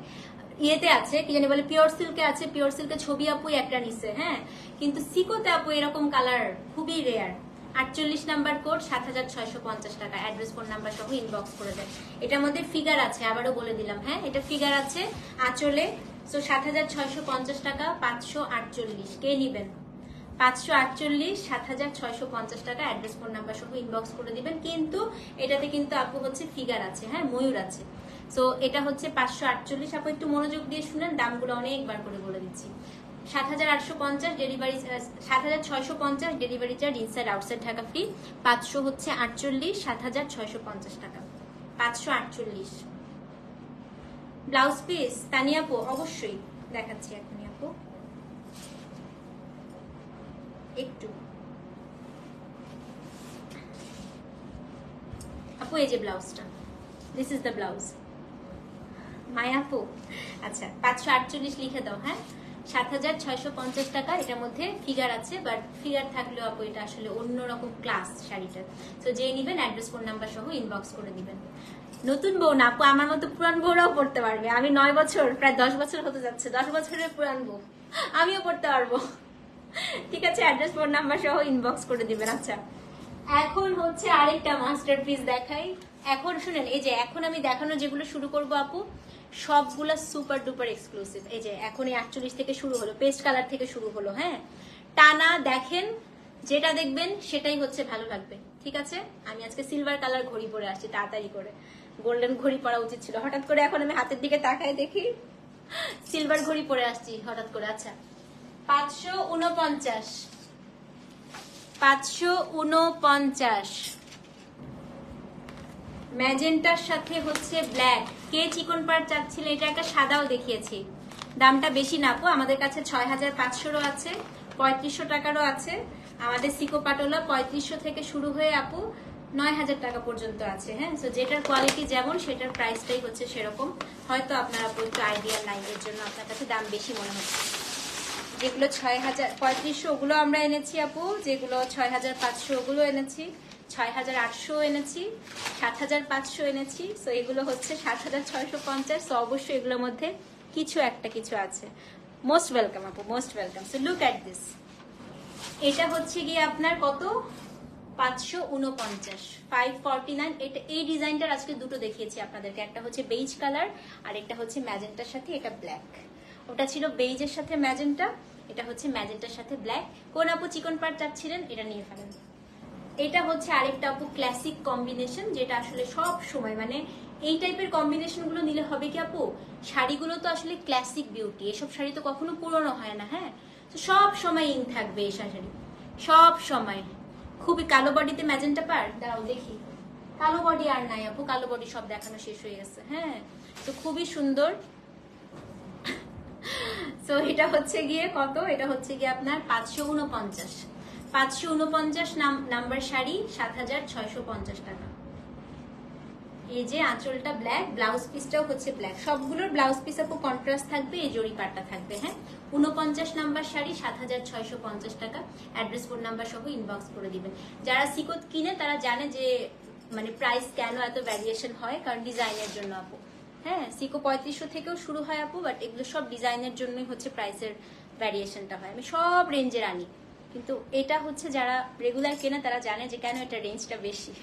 ইয়েতে আছে, কি জানি বলে পিওর সিল্কে আছে, পিওর সিল্কের ছবি আপু একটা নিছে। হ্যাঁ, কিন্তু সিকোতে আপু এরকম কালার খুবই রেয়ার। 48 নাম্বার কোড, 7650 টাকা। অ্যাড্রেস ফোন নাম্বার সহ ইনবক্স করে দেন। এটার মধ্যে ফিগার আছে, আবারও বলে দিলাম। হ্যাঁ, এটা ফিগার আছে আঁচলে। সো 7650 টাকা, 548। কে নিবেন? 548, 7650 টাকা। অ্যাড্রেস ফোন নাম্বার সহ ইনবক্স করে দিবেন। কিন্তু এটাতে কিন্তু আপু হচ্ছে ফিগার আছে, হ্যাঁ ময়ূর আছে। সো এটা হচ্ছে 548। আপু একটু মনোযোগ দিয়ে শুনেন, দামগুলো অনেকবার করে বলে দিচ্ছি। 7850 delivery, 7650 delivery charge, inside outside Dhaka free. 500 হচ্ছে 48, 7650 টাকা, 548। ব্লাউজ পিস তানিয়া আপু অবশ্যই দেখাচ্ছি এখনই আপু, একটু আপু এই যে ব্লাউজটা, দিস ইজ দ্য ব্লাউজ মায়া আপু। আচ্ছা 548 লিখে দাও। হ্যাঁ, 7650 টাকা। এটার মধ্যে ফিগার আছে, বাট ফিগার থাকলেও আপু এটা আসলে অন্যরকম ক্লাস শাড়িটা। তো যে নিবেন অ্যাড্রেস ফোন নাম্বার সহ ইনবক্স করে দিবেন। নতুন বউ না আপু, আমার মতো পুরান বউরাও পড়তে পারবে। আমি 9 বছর, প্রায় 10 বছর হতে যাচ্ছে, 10 বছরের পুরান বউ, আমিও পড়তে পারবো। ঠিক আছে, অ্যাড্রেস ফোন নাম্বার সহ ইনবক্স করে দিবেন। আচ্ছা এখন হচ্ছে আরেকটা মাস্টারপিস দেখাই। এখন শুনেন, এই যে এখন আমি দেখানো যেগুলো শুরু করব আপু সবগুলা সুপার ডুপার এক্সক্লুসিভ। এই যে এখন এই 48 থেকে শুরু হলো, পেস্ট কালার থেকে শুরু হলো। হ্যাঁ, টানা দেখেন, যেটা দেখবেন সেটাই হচ্ছে ভালো লাগবে। ঠিক আছে, আমি আজকে সিলভার কালার ঘড়ি পরে আসছি তাড়াতাড়ি করে। গোল্ডেন ঘড়ি পরা উচিত ছিল। হঠাৎ করে এখন আমি হাতের দিকে তাকায় দেখি সিলভার ঘড়ি পরে আসছি হঠাৎ করে। আচ্ছা 549, 549 ম্যাজেন্টার সাথে হচ্ছে ব্ল্যাক। কে চিকন পাড় চাচ্ছিল? এটা একটা সাদাও দেখিয়েছি, দামটা বেশি না আপু, আমাদের কাছে 6500 আছে, 3500 টাকারও আছে। আমাদের সিকো পাটোলা 3500 থেকে শুরু হয়ে আপু 9000 টাকা পর্যন্ত আছে। হ্যাঁ, তো যেটার কোয়ালিটি যেমন সেটার প্রাইসটাই হচ্ছে সেরকম। হয়তো আপনার আপু একটু আইডিয়া নাই, এর জন্য আপনার কাছে দাম বেশি মনে হচ্ছে। যেগুলো 6500 ওগুলো আমরা এনেছি আপু, যেগুলো 6500 ওগুলো এনেছি, 6800 এনেছি, 7500 এনেছি। সো এগুলো হচ্ছে 7650। সো অবশ্যই এগুলোর মধ্যে কিছু একটা কিছু আছে। মোস্ট ওয়েলকাম আপু, most welcome. So look at this. এটা হচ্ছে গিয়ে আপনার কত? 549, 549। এটা এই ডিজাইনটার আজকে দুটো দেখিয়েছি আপনাদেরকে, একটা হচ্ছে বেইজ কালার আর একটা হচ্ছে ম্যাজেন্টার সাথে এটা ব্ল্যাক। ওটা ছিল বেইজের সাথে ম্যাজেন্টা, এটা হচ্ছে ম্যাজেন্টার সাথে ব্ল্যাক। কোন আপু চিকন পাড় চাচ্ছিলেন? এটা নিয়ে ফেলেন। এটা হচ্ছে আরেকটা আপু ক্লাসিক কম্বিনেশন, যেটা আসলে সব সময় মানে এই টাইপের কম্বিনেশন গুলো নিলে হবে কি আপু, শাড়িগুলো তো আসলে ক্লাসিক বিউটি, এসব শাড়ি তো কখনো পুরনো হয় না। হ্যাঁ, তো সব সময় ইন থাকবে এই শাড়ি, সব সময়। খুবই কালো বডিতে ম্যাজেন্টা পাড়, দাঁড়াও দেখি। কালো বডি আর নাই আপু, কালো বডি সব দেখানো শেষ হয়ে গেছে। হ্যাঁ, তো খুবই সুন্দর। তো এটা হচ্ছে গিয়ে কত? এটা হচ্ছে গিয়ে আপনার 549, 549 নাম্বার শাড়ি, 7650 টাকা। এই যে আঁচলটা ব্ল্যাক, ব্লাউজ পিসটাও হচ্ছে ব্ল্যাক, সবগুলোর ব্লাউজ পিস আপু কন্ট্রাস্ট থাকবে, এই জরি পাটটা থাকবে। হ্যাঁ, 49 নাম্বার শাড়ি, 7650 টাকা। অ্যাড্রেস ফোন নাম্বার সহ ইনবক্স করে দিবেন। যারা সিকোত কিনে তারা জানে যে মানে প্রাইস কেন এত ভ্যারিয়েশন হয়, কারণ ডিজাইনের জন্য আপু। হ্যাঁ, সিকো 3500 থেকেও শুরু হয় আপু, বাট এগুলো সব ডিজাইনের জন্যই হচ্ছে প্রাইসের ভ্যারিয়েশনটা হয়। আমি সব রেঞ্জের আনি, কিন্তু এটা হচ্ছে যারা রেগুলার কেনে তারা জানে যে কেন এটা রেঞ্জটা বেশি।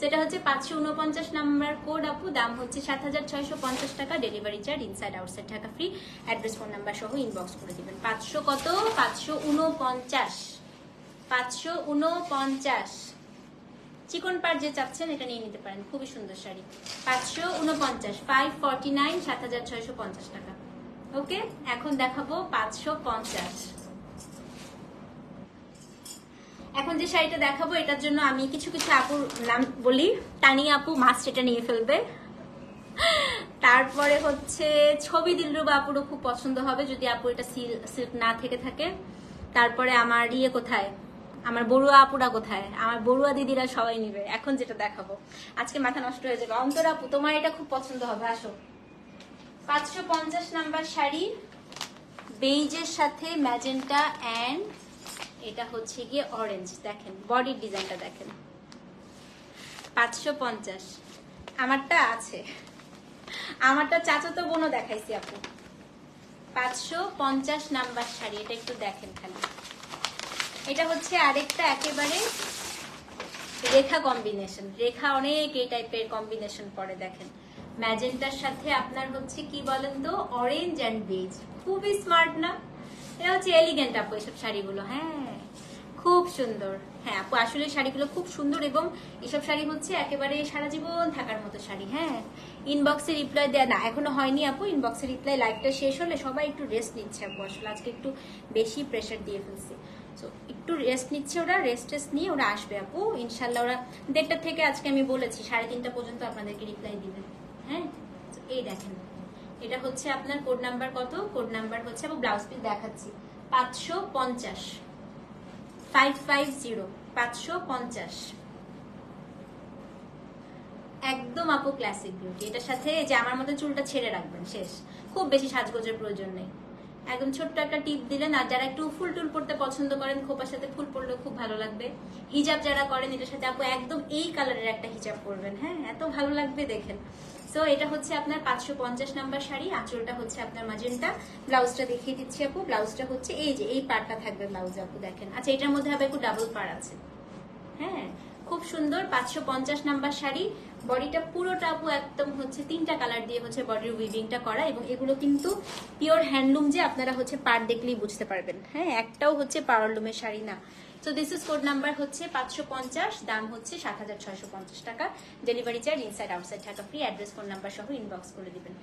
সেটা হচ্ছে 549 নাম্বার কোড আপু, দাম হচ্ছে 7650 টাকা। Delivery charge inside outside Dhaka free. Address phone number সহ ইনবক্স করে দিবেন। 500 কত? 549, 549। চিকন পাড় যে চাচ্ছেন এটা নিয়ে নিতে পারেন, খুবই সুন্দর শাড়ি। 549, 549, 7650 টাকা। ওকে, এখন দেখাবো 550। এখন যে শাড়িটা দেখাবো এটার জন্য আমি কিছু কিছু আপুর নাম বলি। তানিয়া আপু মাস্ট এটা নিয়ে ফেলবে। তারপরে হচ্ছে ছবি দিলরুবা আপুরও খুব পছন্দ হবে যদি আপু এটা সিল্ক না থেকে থাকে। তারপরে আমার ইয়ে কোথায়, আমার বড়ুয়া আপুরা কোথায়, আমার বড়ুয়া দিদিরা সবাই নিবে। এখন যেটা দেখাবো আজকে মাথা নষ্ট হয়ে যাবে। অন্তর আপু তোমার এটা খুব পছন্দ হবে, আসো। 550 নাম্বার শাড়ি, বেইজের সাথে ম্যাজেন্টা অ্যান্ড এটা হচ্ছে গিয়ে অরেঞ্জ। দেখেন বডির ডিজাইনটা দেখেন। 550 আমারটা আছে, আমারটা চাচাতো বোনও দেখাইছি আপু। 550 নাম্বার শাড়ি, এটা একটু দেখেন খালি। এটা হচ্ছে আরেকটা একেবারে রেখা কম্বিনেশন, রেখা অনেক এই টাইপের কম্বিনেশন পরে। দেখেন ম্যাজেন্টার সাথে আপনার হচ্ছে কি বলেন তো, অরেঞ্জ অ্যান্ড বেজ। খুবই স্মার্ট না? এটা হচ্ছে এলিগেন্ট আপু এসব শাড়িগুলো। হ্যাঁ, খুব সুন্দর। হ্যাঁ আপু, আসলে শাড়িগুলো খুব সুন্দর এবং এসব শাড়ি হচ্ছে একেবারে সারা জীবন থাকার মতো শাড়ি। হ্যাঁ, ইনবক্সে রিপ্লাই দেয়া না এখনো হয়নি আপু, ইনবক্সে রিপ্লাই লাইভটা শেষ হলে সবাই একটু রেস্ট নিচ্ছে আপু। আসলে আজকে একটু বেশি প্রেশার দিয়ে ফেলছি, তো একটু রেস্ট নিচ্ছে ওরা। রেস্ট নিয়ে ওরা আসবে আপু ইনশাল্লাহ। ওরা 1:30 থেকে আজকে আমি বলেছি 3:30 পর্যন্ত আপনাদেরকে রিপ্লাই দিবেন। হ্যাঁ, এই দেখেন এটা হচ্ছে আপনার কোড নাম্বার কত? কোড নাম্বার হচ্ছে আপু ব্লাউজ পিস দেখাচ্ছি 550, 550, 550। একদম আপু ক্লাসিক বিউটি। এটার সাথে যে আমার মতো চুলটা ছেড়ে রাখবেন, শেষ। খুব বেশি সাজগোজের প্রয়োজন নেই, একদম ছোট্ট একটা টিপ দিলেন। আর যারা একটু ফুল টুল পড়তে পছন্দ করেন, খোপার সাথে ফুল পড়লে খুব ভালো লাগবে। হিজাব যারা করেন এটার সাথে আপু একদম এই কালারের একটা হিজাব পরবেন। হ্যাঁ, এত ভালো লাগবে দেখেন। সো এটা হচ্ছে আপনার 550 নাম্বার শাড়ি, আঁচলটা হচ্ছে আপনার ম্যাজেন্টা। ব্লাউজটা দেখিয়ে দিচ্ছি আপু, ব্লাউজটা হচ্ছে এই যে এই পাড়টা থাকবে ব্লাউজে আপু, দেখেন। আচ্ছা, এটার মধ্যে আবার একটু ডাবল পাড় আছে। হ্যাঁ, খুব সুন্দর। 550 নাম্বার শাড়ি। বডিটা পুরোটা আপু একদম হচ্ছে 3টা কালার দিয়ে হচ্ছে বডির উইভিংটা করা, এবং এগুলো কিন্তু পিওর হ্যান্ডলুম, যে আপনারা হচ্ছে পাড় দেখলেই বুঝতে পারবেন। হ্যাঁ, একটাও হচ্ছে পাওয়ারলুমের শাড়ি না, so this is code number হচ্ছে 550, দাম হচ্ছে 7650 টাকা, delivery charge inside outside Dhaka free, address phone number সহ ইনবক্স করে দিবেন।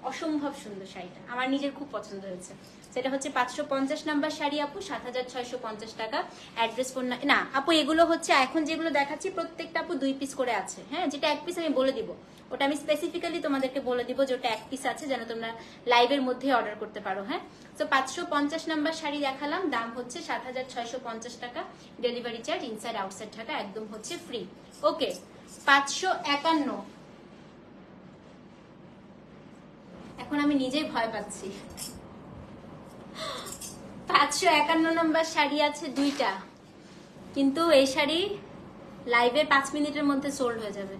অসম্ভব সুন্দর শাড়িটা, আমার নিজের খুব পছন্দ হয়েছে। সেটা হচ্ছে 550 নাম্বার শাড়ি আপু, 7650 টাকা, অ্যাড্রেস ফোন না আপু, এগুলো হচ্ছে এখন যেগুলো দেখাচ্ছি প্রত্যেকটা আপু 2 পিস করে আছে। হ্যাঁ, যেটা 1 পিস আমি বলে দিব, ওটা আমি স্পেসিফিক্যালি তোমাদেরকে বলে দিব যে ওটা 1 পিস আছে, যেন তোমরা লাইভের মধ্যে অর্ডার করতে পারো। হ্যাঁ, তো 550 নাম্বার শাড়ি দেখালাম, দাম হচ্ছে 7650 টাকা, delivery charge inside outside Dhaka একদম হচ্ছে ফ্রি। ওকে, 551, এখন আমি নিজেই ভয় পাচ্ছি। 551 নাম্বার শাড়ি আছে 2টা, কিন্তু এই শাড়ি লাইভে 5 মিনিটের মধ্যে সোল্ড হয়ে যাবে।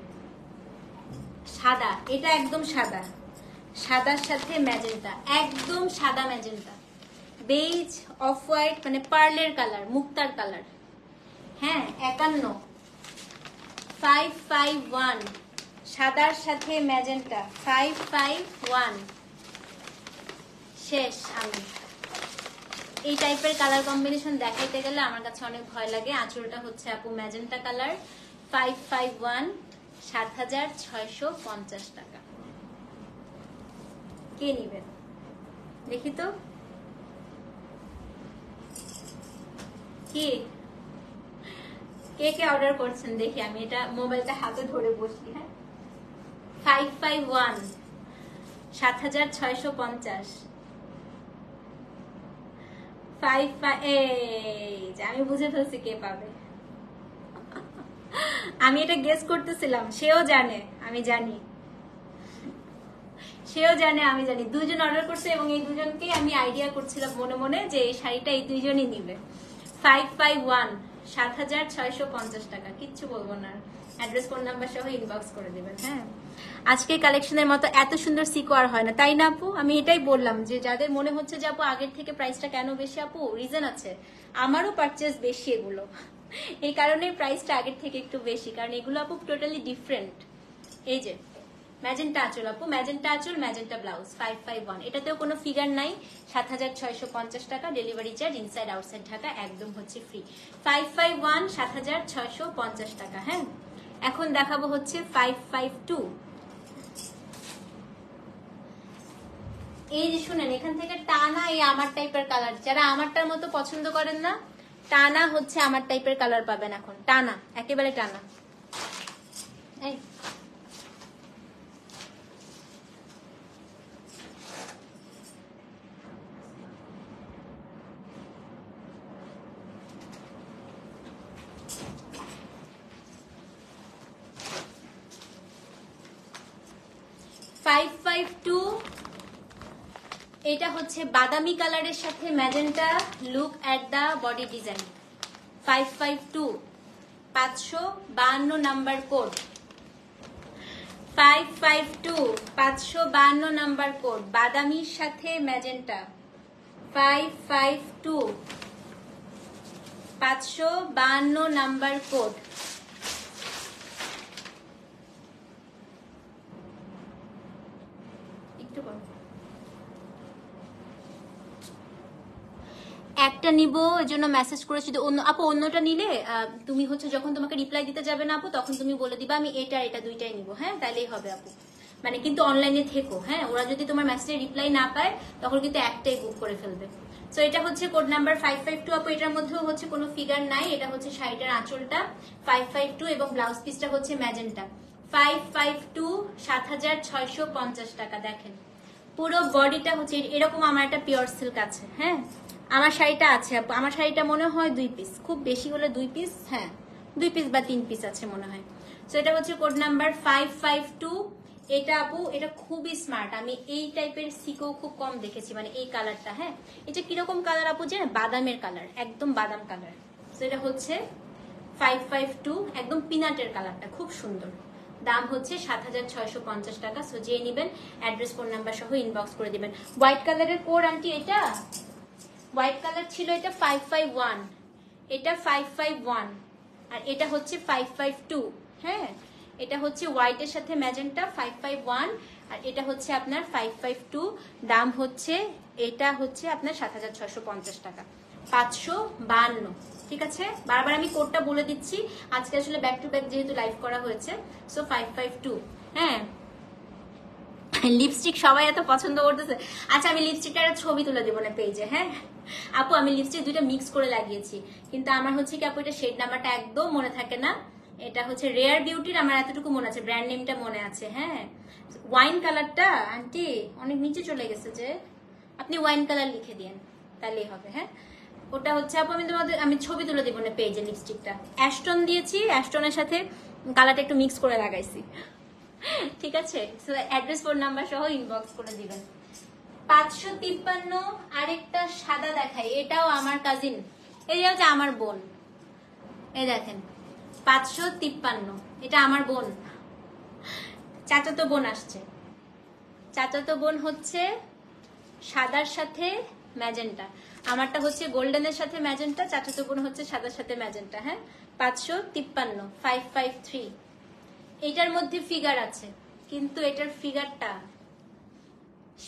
সাদা, এটা একদম সাদা, সাদার সাথে ম্যাজেন্টা, একদম সাদা ম্যাজেন্টা, বেজ অফ হোয়াইট, মানে পার্লের কালার, মুক্তার কালার। হ্যাঁ, 51, 551, সাদার সাথে ম্যাজেন্টা, 551। শেষ। আমি এই টাইপের কালার কম্বিনেশন দেখাইতে গেলে আমার কাছে অনেক ভয় লাগে। আঁচলটা হচ্ছে আপু ম্যাজেন্টা কালার, 551, 7650 টাকা। কে নিবেন দেখি তো, কে কে কে অর্ডার করছেন দেখি, আমি এটা মোবাইলটা হাতে ধরে বসি। হ্যাঁ, 551, 7650, আমি বুঝে ফেলছি কে পাবে। আমি এটা গেস করতেছিলাম, সেও জানে আমি জানি, সেও জানে আমি জানি। 2 জন অর্ডার করছে এবং এই 2 জনকে আমি আইডিয়া করছিলাম মনে মনে যে এই শাড়িটা এই 2 জনই নিবে। 551, 7650 টাকা, কিচ্ছু বলবো না। অ্যাড্রেস ফোন নাম্বার সহ ইনবক্স করে দিবেন। হ্যাঁ, আজকে কালেকশনের মতো এত সুন্দর সিকো আর হয় না, তাই না আপু? আমি এটাই বললাম যে যাদের মনে হচ্ছে যে আপু আগের থেকে প্রাইসটা কেন বেশি, আপু রিজন আছে, আমারও পারচেজ বেশি এগুলো, এই কারণে প্রাইসটা আগের থেকে একটু বেশি, কারণ এগুলো আপু টোটালি ডিফারেন্ট। এই যে ম্যাজেন্টা আঁচল আপু, ম্যাজেন্টা আঁচল, ম্যাজেন্টা ব্লাউজ, 551, এটাতেও কোনো ফিগার নাই, 7650 টাকা, delivery charge inside outside Dhaka একদম হচ্ছে ফ্রি। 551, 7650 টাকা। হ্যাঁ, এখন দেখাবো হচ্ছে 552। এই যে শুনেন, এখান থেকে টানা এই আমার টাইপের কালার, যারা আমারটার মতো পছন্দ করেন না, টানা হচ্ছে আমার টাইপের কালার পাবেন এখন, টানা, একেবারে টানা। এই 552, এটা হচ্ছে বাদামি কালারের সাথে magenta, look at the body design. 552, 552 number code, 552, 552 number code, বাদামির সাথে ম্যাজেন্টা, 552, 552 নাম্বার কোড। একটা নিব এর জন্য মেসেজ করেছি, অন্য আপু অন্যটা নিলে তুমি হচ্ছে যখন তোমাকে রিপ্লাই দিতে যাবে না আপু, তখন তুমি বলে দিবা আমি এটা এটা 2টাই নিব। হ্যাঁ, তাইলেই হবে আপু, মানে কিন্তু অনলাইনে থেকো। হ্যাঁ, ওরা যদি তোমার মেসেজে রিপ্লাই না পায় তখন কিন্তু একটাই বুক করে ফেলবে। সো এটা হচ্ছে কোড নাম্বার 552 আপু, এটার মধ্যেও হচ্ছে কোনো ফিগার নাই, এটা হচ্ছে শাড়িটার আঁচলটা 552 এবং ব্লাউজ পিসটা হচ্ছে ম্যাজেন্টা। 552, 7650 টাকা। দেখেন পুরো বডিটা হচ্ছে এরকম, আমার একটা পিওর সিল্ক আছে। হ্যাঁ, আমার শাড়িটা আছে আপু, আমার শাড়িটা মনে হয় 2 পিস, খুব বেশি হলে 2 পিস, হ্যাঁ 2 পিস বা 3 পিস আছে মনে হয়। সো এটা হচ্ছে কোড নাম্বার 552। এটা আপু, এটা খুবই স্মার্ট, আমি এই টাইপের সিকো খুব কম দেখেছি, মানে এই কালারটা। হ্যাঁ, এটা কিরকম কালার আপু জানেন, বাদামের কালার, একদম বাদাম কালার। সো এটা হচ্ছে 552, একদম পিনাটের কালারটা, খুব সুন্দর। দাম হচ্ছে 7650 টাকা। সো যে নেবেন অ্যাড্রেস ফোন নাম্বার সহ ইনবক্স করে দিবেন। হোয়াইট কালারের কোড আন্টি, এটা হোয়াইট কালার ছিল, এটা 551, এটা 551, আর এটা হচ্ছে 552। হ্যাঁ, এটা হচ্ছে হোয়াইটের সাথে ম্যাজেন্টা 551, আর এটা হচ্ছে আপনার 552। দাম হচ্ছে, এটা হচ্ছে আপনার 7650 টাকা, 552। ঠিক আছে, বারবার আমি কোডটা বলে দিচ্ছি, আজকে আসলে ব্যাক টু ব্যাক যেহেতু লাইভ করা হয়েছে, সো 552। হ্যাঁ, লিপস্টিক সবাই এত পছন্দ করতেছে। আচ্ছা, আমি লিপস্টিকটার ছবি তুলে দেবো না পেজে। হ্যাঁ আপু, আমি লিপস্টিক দুইটা মিক্স করে লাগিয়েছি, কিন্তু আমার হচ্ছে কি আপু, এটা শেড নাম্বারটা একদম মনে থাকে না। এটা হচ্ছে রেয়ার বিউটির, আমার এতটুকু মনে আছে, ব্র্যান্ড নেমটা মনে আছে। হ্যাঁ, ওয়াইন কালারটা আন্টি অনেক নিচে চলে গেছে, যে আপনি ওয়াইন কালার লিখে দিন তাহলেই হবে। হ্যাঁ, ওটা হচ্ছে আপু, আমি ছবি তুলে দেবো না পেজে। লিপস্টিকটা অ্যাস্টন দিয়েছি, অ্যাস্টনের সাথে কালারটা একটু মিক্স করে লাগাইছি। ঠিক আছে, অ্যাড্রেস ফোন নাম্বার সহ ইনবক্স করে দিবেন। 553 আরেকটা সাদা দেখাই, এটাও আমার কাজিন, এই যে হচ্ছে আমার বোন। এই দেখেন 553, এটা আমার বোন, চাচাতো বোন আসছে। চাচাতো বোন হচ্ছে সাদার সাথে ম্যাজেন্টা, আমারটা হচ্ছে গোল্ডেনের সাথে ম্যাজেন্টা, চাচাতো বোন হচ্ছে সাদার সাথে ম্যাজেন্টা। হ্যাঁ, 553, 553। এটার মধ্যে ফিগার আছে, কিন্তু এটার ফিগারটা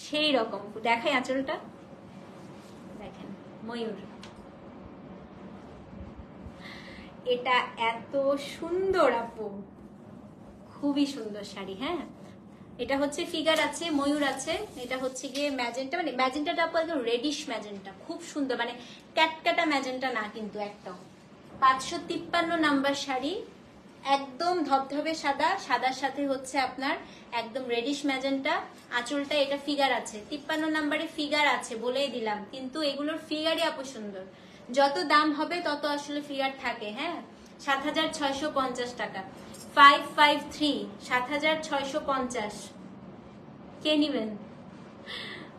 সেই রকম। দেখাই আঁচলটা, দেখেন ময়ূর, এটা এত সুন্দর আপু, খুবই সুন্দর শাড়ি। হ্যাঁ, এটা হচ্ছে ফিগার আছে, ময়ূর আছে, এটা হচ্ছে গিয়ে ম্যাজেন্টা, মানে ম্যাজেন্টাটা আপু একদম রেডিশ ম্যাজেন্টা, খুব সুন্দর, মানে ক্যাটকাটা ম্যাজেন্টা না কিন্তু একটাও। 553 নাম্বার শাড়ি, একদম ধবধবে সাদা, সাদার সাথে হচ্ছে আপনার একদম রেডিশ ম্যাজেন্টা। আঁচলটা এটা ফিগার আছে, 53 নাম্বারে ফিগার আছে বলেই দিলাম, কিন্তু এগুলোর ফিগারই আপু সুন্দর। যত দাম হবে তত আসলে ফিগার থাকে। হ্যাঁ, 7650 টাকা। 553, 7650। কে নিবেন?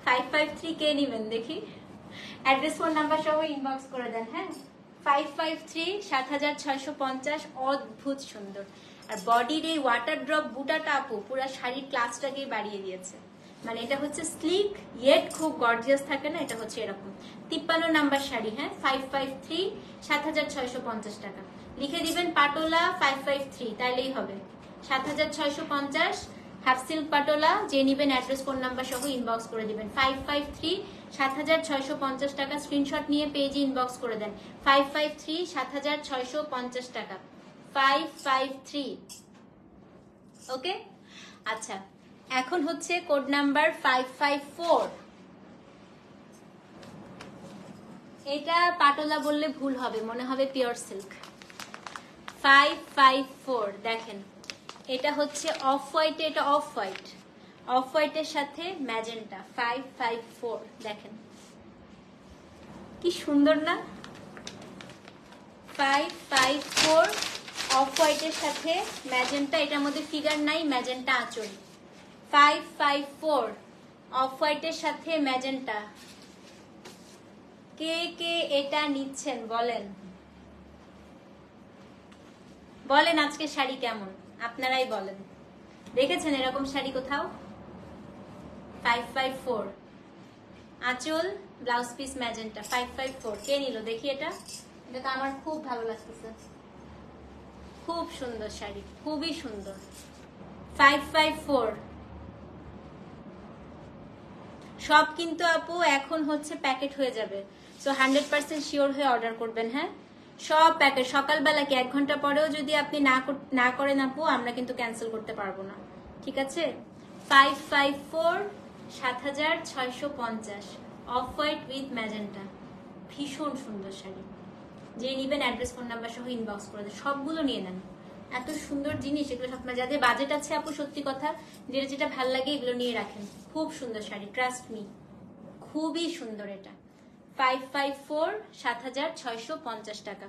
553 কে নিবেন দেখি? অ্যাড্রেস ফোন নাম্বার সহ ইনবক্স করে দেন। হ্যাঁ, 553, 7650, অদ্ভুত সুন্দর। আর বডির এই ওয়াটার ড্রপ বুটাটা আপু পুরা শাড়ির ক্লাসটাকে বাড়িয়ে দিয়েছে, মানে এটা হচ্ছে স্লিক ইয়েট খুব গর্জিয়াস থাকে না, এটা হচ্ছে এরকম। 53 নাম্বার শাড়ি। হ্যাঁ, 553, 7650 টাকা। লিখে দিবেন পাটোলা 553, তাইলেই হবে। 7650 হাফ সিল্ক পাটোলা, যে নিবেন অ্যাড্রেস ফোন নাম্বার সহ ইনবক্স করে দিবেন। 553, 7650 টাকা। স্ক্রিনশট নিয়ে পেজে ইনবক্স করে দেন। 553, 7650 টাকা। 553, ওকে। আচ্ছা, এখন হচ্ছে কোড নাম্বার 554। এটা পাটোলা বললে ভুল হবে, মনে হবে পিওর সিল্ক। 554 দেখেন, এটা হচ্ছে অফ হোয়াইট, এটা অফ হোয়াইট, অফ হোয়াইটের সাথে ম্যাজেন্টা। 554 দেখেন কি সুন্দর না? 554 অফ হোয়াইটের সাথে ম্যাজেন্টা, এটার মধ্যে ফিগার নাই, ম্যাজেন্টা আঁচল। 554 অফ হোয়াইটের সাথে ম্যাজেন্টা। কে কে এটা নিচ্ছেন বলেন? বলেন আজকে শাড়ি কেমন, আপনারাই বলেন। দেখেছেন এরকম শাড়ি কোথাও? 554 আঁচল, ব্লাউজ পিস ম্যাজেন্টা। 554 কে নিল দেখি? এটা এটা তো আমার খুব ভালো লাগতেছে, খুব সুন্দর শাড়ি, খুবই সুন্দর। 554 সব কিন্তু আপু এখন হচ্ছে প্যাকেট হয়ে যাবে, সো 100% শিওর হয়ে অর্ডার করবেন। হ্যাঁ, সব প্যাকেট। সকালবেলা কি 1 ঘন্টা পরেও যদি আপনি না করেন আপু, আমরা কিন্তু ক্যান্সেল করতে পারবো না, ঠিক আছে? 554, 7650 অফ হোয়াইট উইথ ম্যাজেন্টা, ভীষণ সুন্দর শাড়ি। যে নিবেন অ্যাড্রেস ফোন নাম্বার সহ ইনবক্স করে দেন, সবগুলো নিয়ে নেন। এত সুন্দর জিনিস এগুলো, আপনার যাদের বাজেট আছে আপু, সত্যি কথা, যেটা যেটা ভাল লাগে এগুলো নিয়ে রাখেন। খুব সুন্দর শাড়ি, ট্রাস্ট মি, খুবই সুন্দর। এটা 554, 7650 টাকা।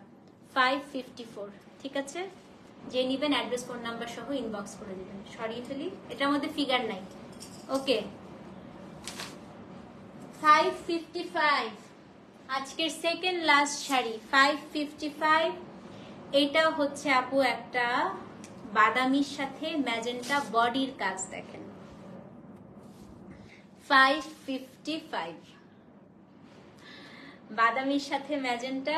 554, ঠিক আছে? যে নিবেন অ্যাড্রেস ফোন নাম্বার সহ ইনবক্স করে দিবেন। সরিয়ে ফেলি, এটার মধ্যে ফিগার নাই, ওকে। 555 আজকের সেকেন্ড লাস্ট শাড়ি। 555 এটা হচ্ছে আপু একটা বাদামির সাথে ম্যাজেন্টা বডির কাজ দেখেন। 555 বাদামির সাথে ম্যাজেন্টা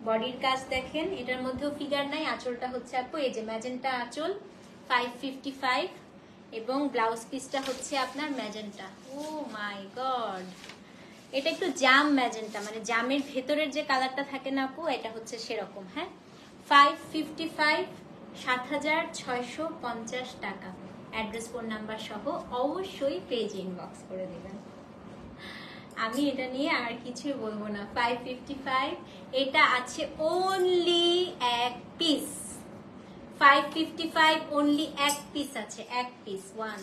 বডির কাজ দেখেন, এটার মধ্যেও ফিগার নাই। আঁচলটা হচ্ছে আপু এই যে ম্যাজেন্টা আঁচল। 555 এবং ব্লাউজ পিসটা হচ্ছে আপনার ম্যাজেন্টা। ও মাই গড, এটা একটু জাম ম্যাজেন্টা, মানে জামের ভেতরের যে কালারটা থাকে না আপু, এটা হচ্ছে সেরকম। হ্যাঁ, 555, 7650 টাকা। অ্যাড্রেস ফোন নাম্বার সহ অবশ্যই পেজে ইনবক্স করে দিবেন। আমি এটা নিয়ে আর কিছুই বলবো না। 555, এটা আছে অনলি এক পিস। 555 অনলি এক পিস আছে, এক piece, one.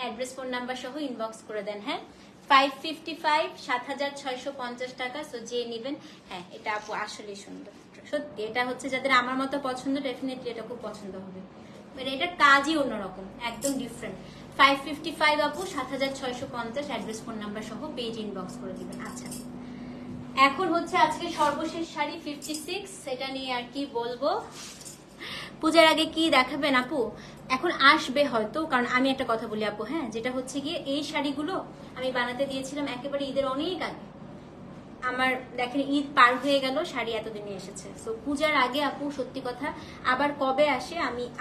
Address phone number সহ ইনবক্স করে দেন। হ্যাঁ, 555, 7650 টাকা। সো যে নেবেন, হ্যাঁ এটা আপু আসলে সুন্দর, সত্যি এটা হচ্ছে যাদের আমার মতো পছন্দ, ডেফিনেটলি এটা খুব পছন্দ হবে। মানে এটার কাজই অন্যরকম, একদম ডিফারেন্ট। 555 আপু, 7650, অ্যাড্রেস ফোন নাম্বার সহ পেজ ইনবক্স করে দিবেন। আচ্ছা, এখন হচ্ছে আজকে সর্বশেষ শাড়ি 56, সেটা নিয়ে আর কি বলবো। পূজার আগে কি দেখাবেন আপু? এখন আসবে হয়তো, কারণ আমি একটা কথা বলি আপু, হ্যাঁ, যেটা হচ্ছে গিয়ে এই শাড়িগুলো আমি বানাতে দিয়েছিলাম একেবারে ঈদের অনেক আগে। আমার দেখেন ঈদ পার হয়ে গেল, শাড়ি এতদিনে এসেছে। তো পূজার আগে আপু সত্যি কথা আবার কবে আসে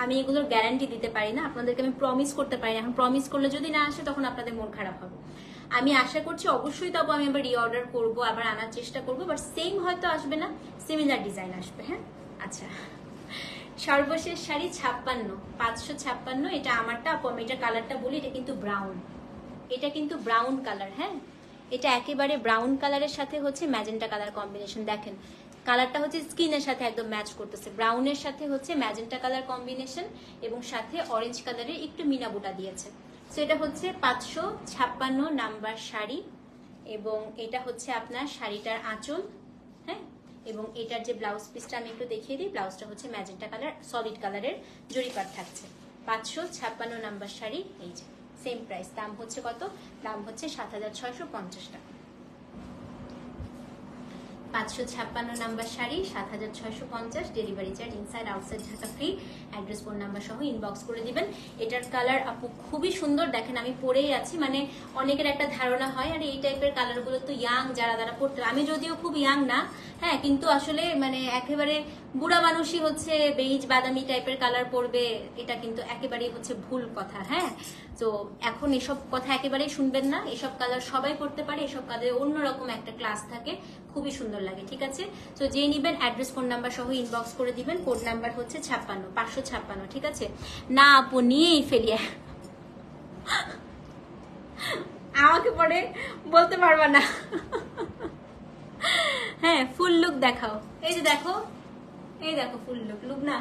আমি এগুলোর গ্যারান্টি দিতে পারি না, আপনাদেরকে আমি প্রমিস করতে পারি না। এখন প্রমিস করলে যদি না আসে তখন আপনাদের মন খারাপ হবে। আমি আশা করছি অবশ্যই, তবু আমি আবার রিঅর্ডার করবো, আবার আনার চেষ্টা করবো, বাট সেম হয়তো আসবে না, সিমিলার ডিজাইন আসবে। হ্যাঁ, আচ্ছা, সর্বশেষ শাড়ি 56, 556। এটা আমারটা আপু, আমি এটা কালারটা বলি, এটা কিন্তু ব্রাউন, এটা কিন্তু ব্রাউন কালার। হ্যাঁ, এটা একেবারে ব্রাউন কালারের সাথে হচ্ছে ম্যাজেন্টা কালার কম্বিনেশন। দেখেন কালারটা হচ্ছে স্কিনের সাথে একদম ম্যাচ করতেছে, ব্রাউনের সাথে হচ্ছে ম্যাজেন্টা কালার কম্বিনেশন, এবং সাথে অরেঞ্জ কালারের একটু মিনা বুটা দিয়েছে। সো এটা হচ্ছে 556 নাম্বার শাড়ি, এবং এটা হচ্ছে আপনার শাড়িটার আঁচল। হ্যাঁ, এবং এটার যে ব্লাউজ পিসটা আমি একটু দেখিয়ে দিই, ব্লাউজটা হচ্ছে ম্যাজেন্টা কালার সলিড কালারের জরি পাট থাকছে। 556 নাম্বার শাড়ি, এই যে সেম প্রাইস। দাম হচ্ছে কত? দাম হচ্ছে 7650 টাকা। 556 number sari, 7650, delivery charge inside outside Dhaka free. Address phone number সহ ইনবক্স করে দিবেন। এটার কালার আপু খুবই সুন্দর, দেখেন আমি পরেই আছি। মানে অনেকের একটা ধারণা হয় আর এই টাইপের কালারগুলো তো ইয়াং যারা পড়তে, আমি যদিও খুব ইয়াং না, হ্যাঁ, কিন্তু আসলে মানে একেবারে বুড়া মানুষই হচ্ছে বেইজ বাদামি টাইপের কালার পরবে, এটা কিন্তু একেবারেই হচ্ছে ভুল কথা। হ্যাঁ, তো এখন এসব কথা একেবারেই শুনবেন না, এসব কালার সবাই পড়তে পারে, এসব কালারে অন্যরকম একটা ক্লাস থাকে, খুবই সুন্দর লাগে। ঠিক আছে, তো যে নিবেন অ্যাড্রেস ফোন নাম্বার সহ ইনবক্স করে দিবেন। কোড নাম্বার হচ্ছে 556। ঠিক আছে, না আপু নিয়েই ফেলি, আমাকে পরে বলতে পারবা না। হ্যাঁ, ফুল লুক দেখাও, এই যে দেখো, এই দেখো ফুল লুক না।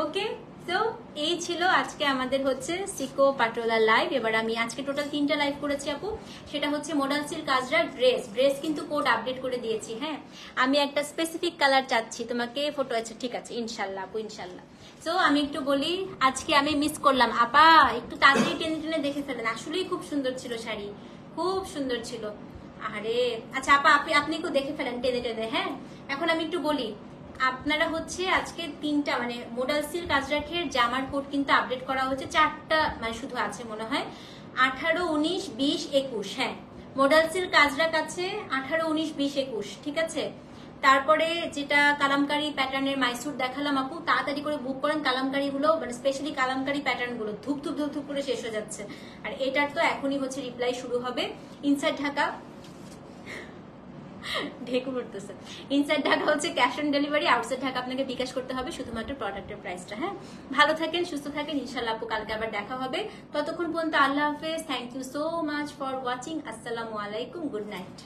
ওকে, তো এই ছিল আজকে আমাদের হচ্ছে সিকো পাটোলা লাইভ। এবার আমি আজকে টোটাল 3টা লাইভ করেছি আপু, সেটা হচ্ছে মডাল সিল্ক কাজরা ড্রেস কিন্তু কোড আপডেট করে দিয়েছি। হ্যাঁ, আমি একটা স্পেসিফিক কালার চাচ্ছি তোমাকে ফটো আছে, ঠিক আছে ইনশাল্লাহ আপু, ইনশাল্লাহ। তো আমি একটু বলি, আজকে আমি মিস করলাম, আপা একটু তাড়াতাড়ি টেনে টেনে দেখে ফেলেন, আসলেই খুব সুন্দর ছিল শাড়ি, খুব সুন্দর ছিল। আরে আচ্ছা আপা, আপনি একটু দেখে ফেলেন টেনে টেনে। হ্যাঁ, এখন আমি একটু বলি, আপনারা হচ্ছে আজকে 3টা মানে মডাল সিল্ক আজরাখের জামার কোড কিন্তু আপডেট করা হচ্ছে, 4টা মানে শুধু আছে মনে হয়, 18, 19, 20, 21। হ্যাঁ, মডাল সিল্ক আজরাক আছে 18, 19, 20, 21। ঠিক আছে, তারপরে যেটা কালামকারী প্যাটার্নের মাইসুর দেখালাম আপু, তাড়াতাড়ি করে বুক করেন কালামকারী গুলো, মানে স্পেশালি কালামকারী প্যাটার্ন গুলো ধুপ ধুপ ধুপ ধুপ করে শেষ হয়ে যাচ্ছে। আর এটার তো এখনই হচ্ছে রিপ্লাই শুরু হবে। ইনসাইড ঢাকা ঢেকু করতেছে, ইনসাইড ঢাকা হচ্ছে cash on delivery, outside Dhaka আপনাকে বিকাশ করতে হবে শুধুমাত্র প্রোডাক্টের প্রাইসটা। হ্যাঁ, ভালো থাকেন, সুস্থ থাকেন, ইনশাআল্লাহ আপু কালকে আবার দেখা হবে। ততক্ষণ পর্যন্ত আল্লাহ হাফেজ, thank you so much for watching, আসসালামু আলাইকুম, গুড নাইট।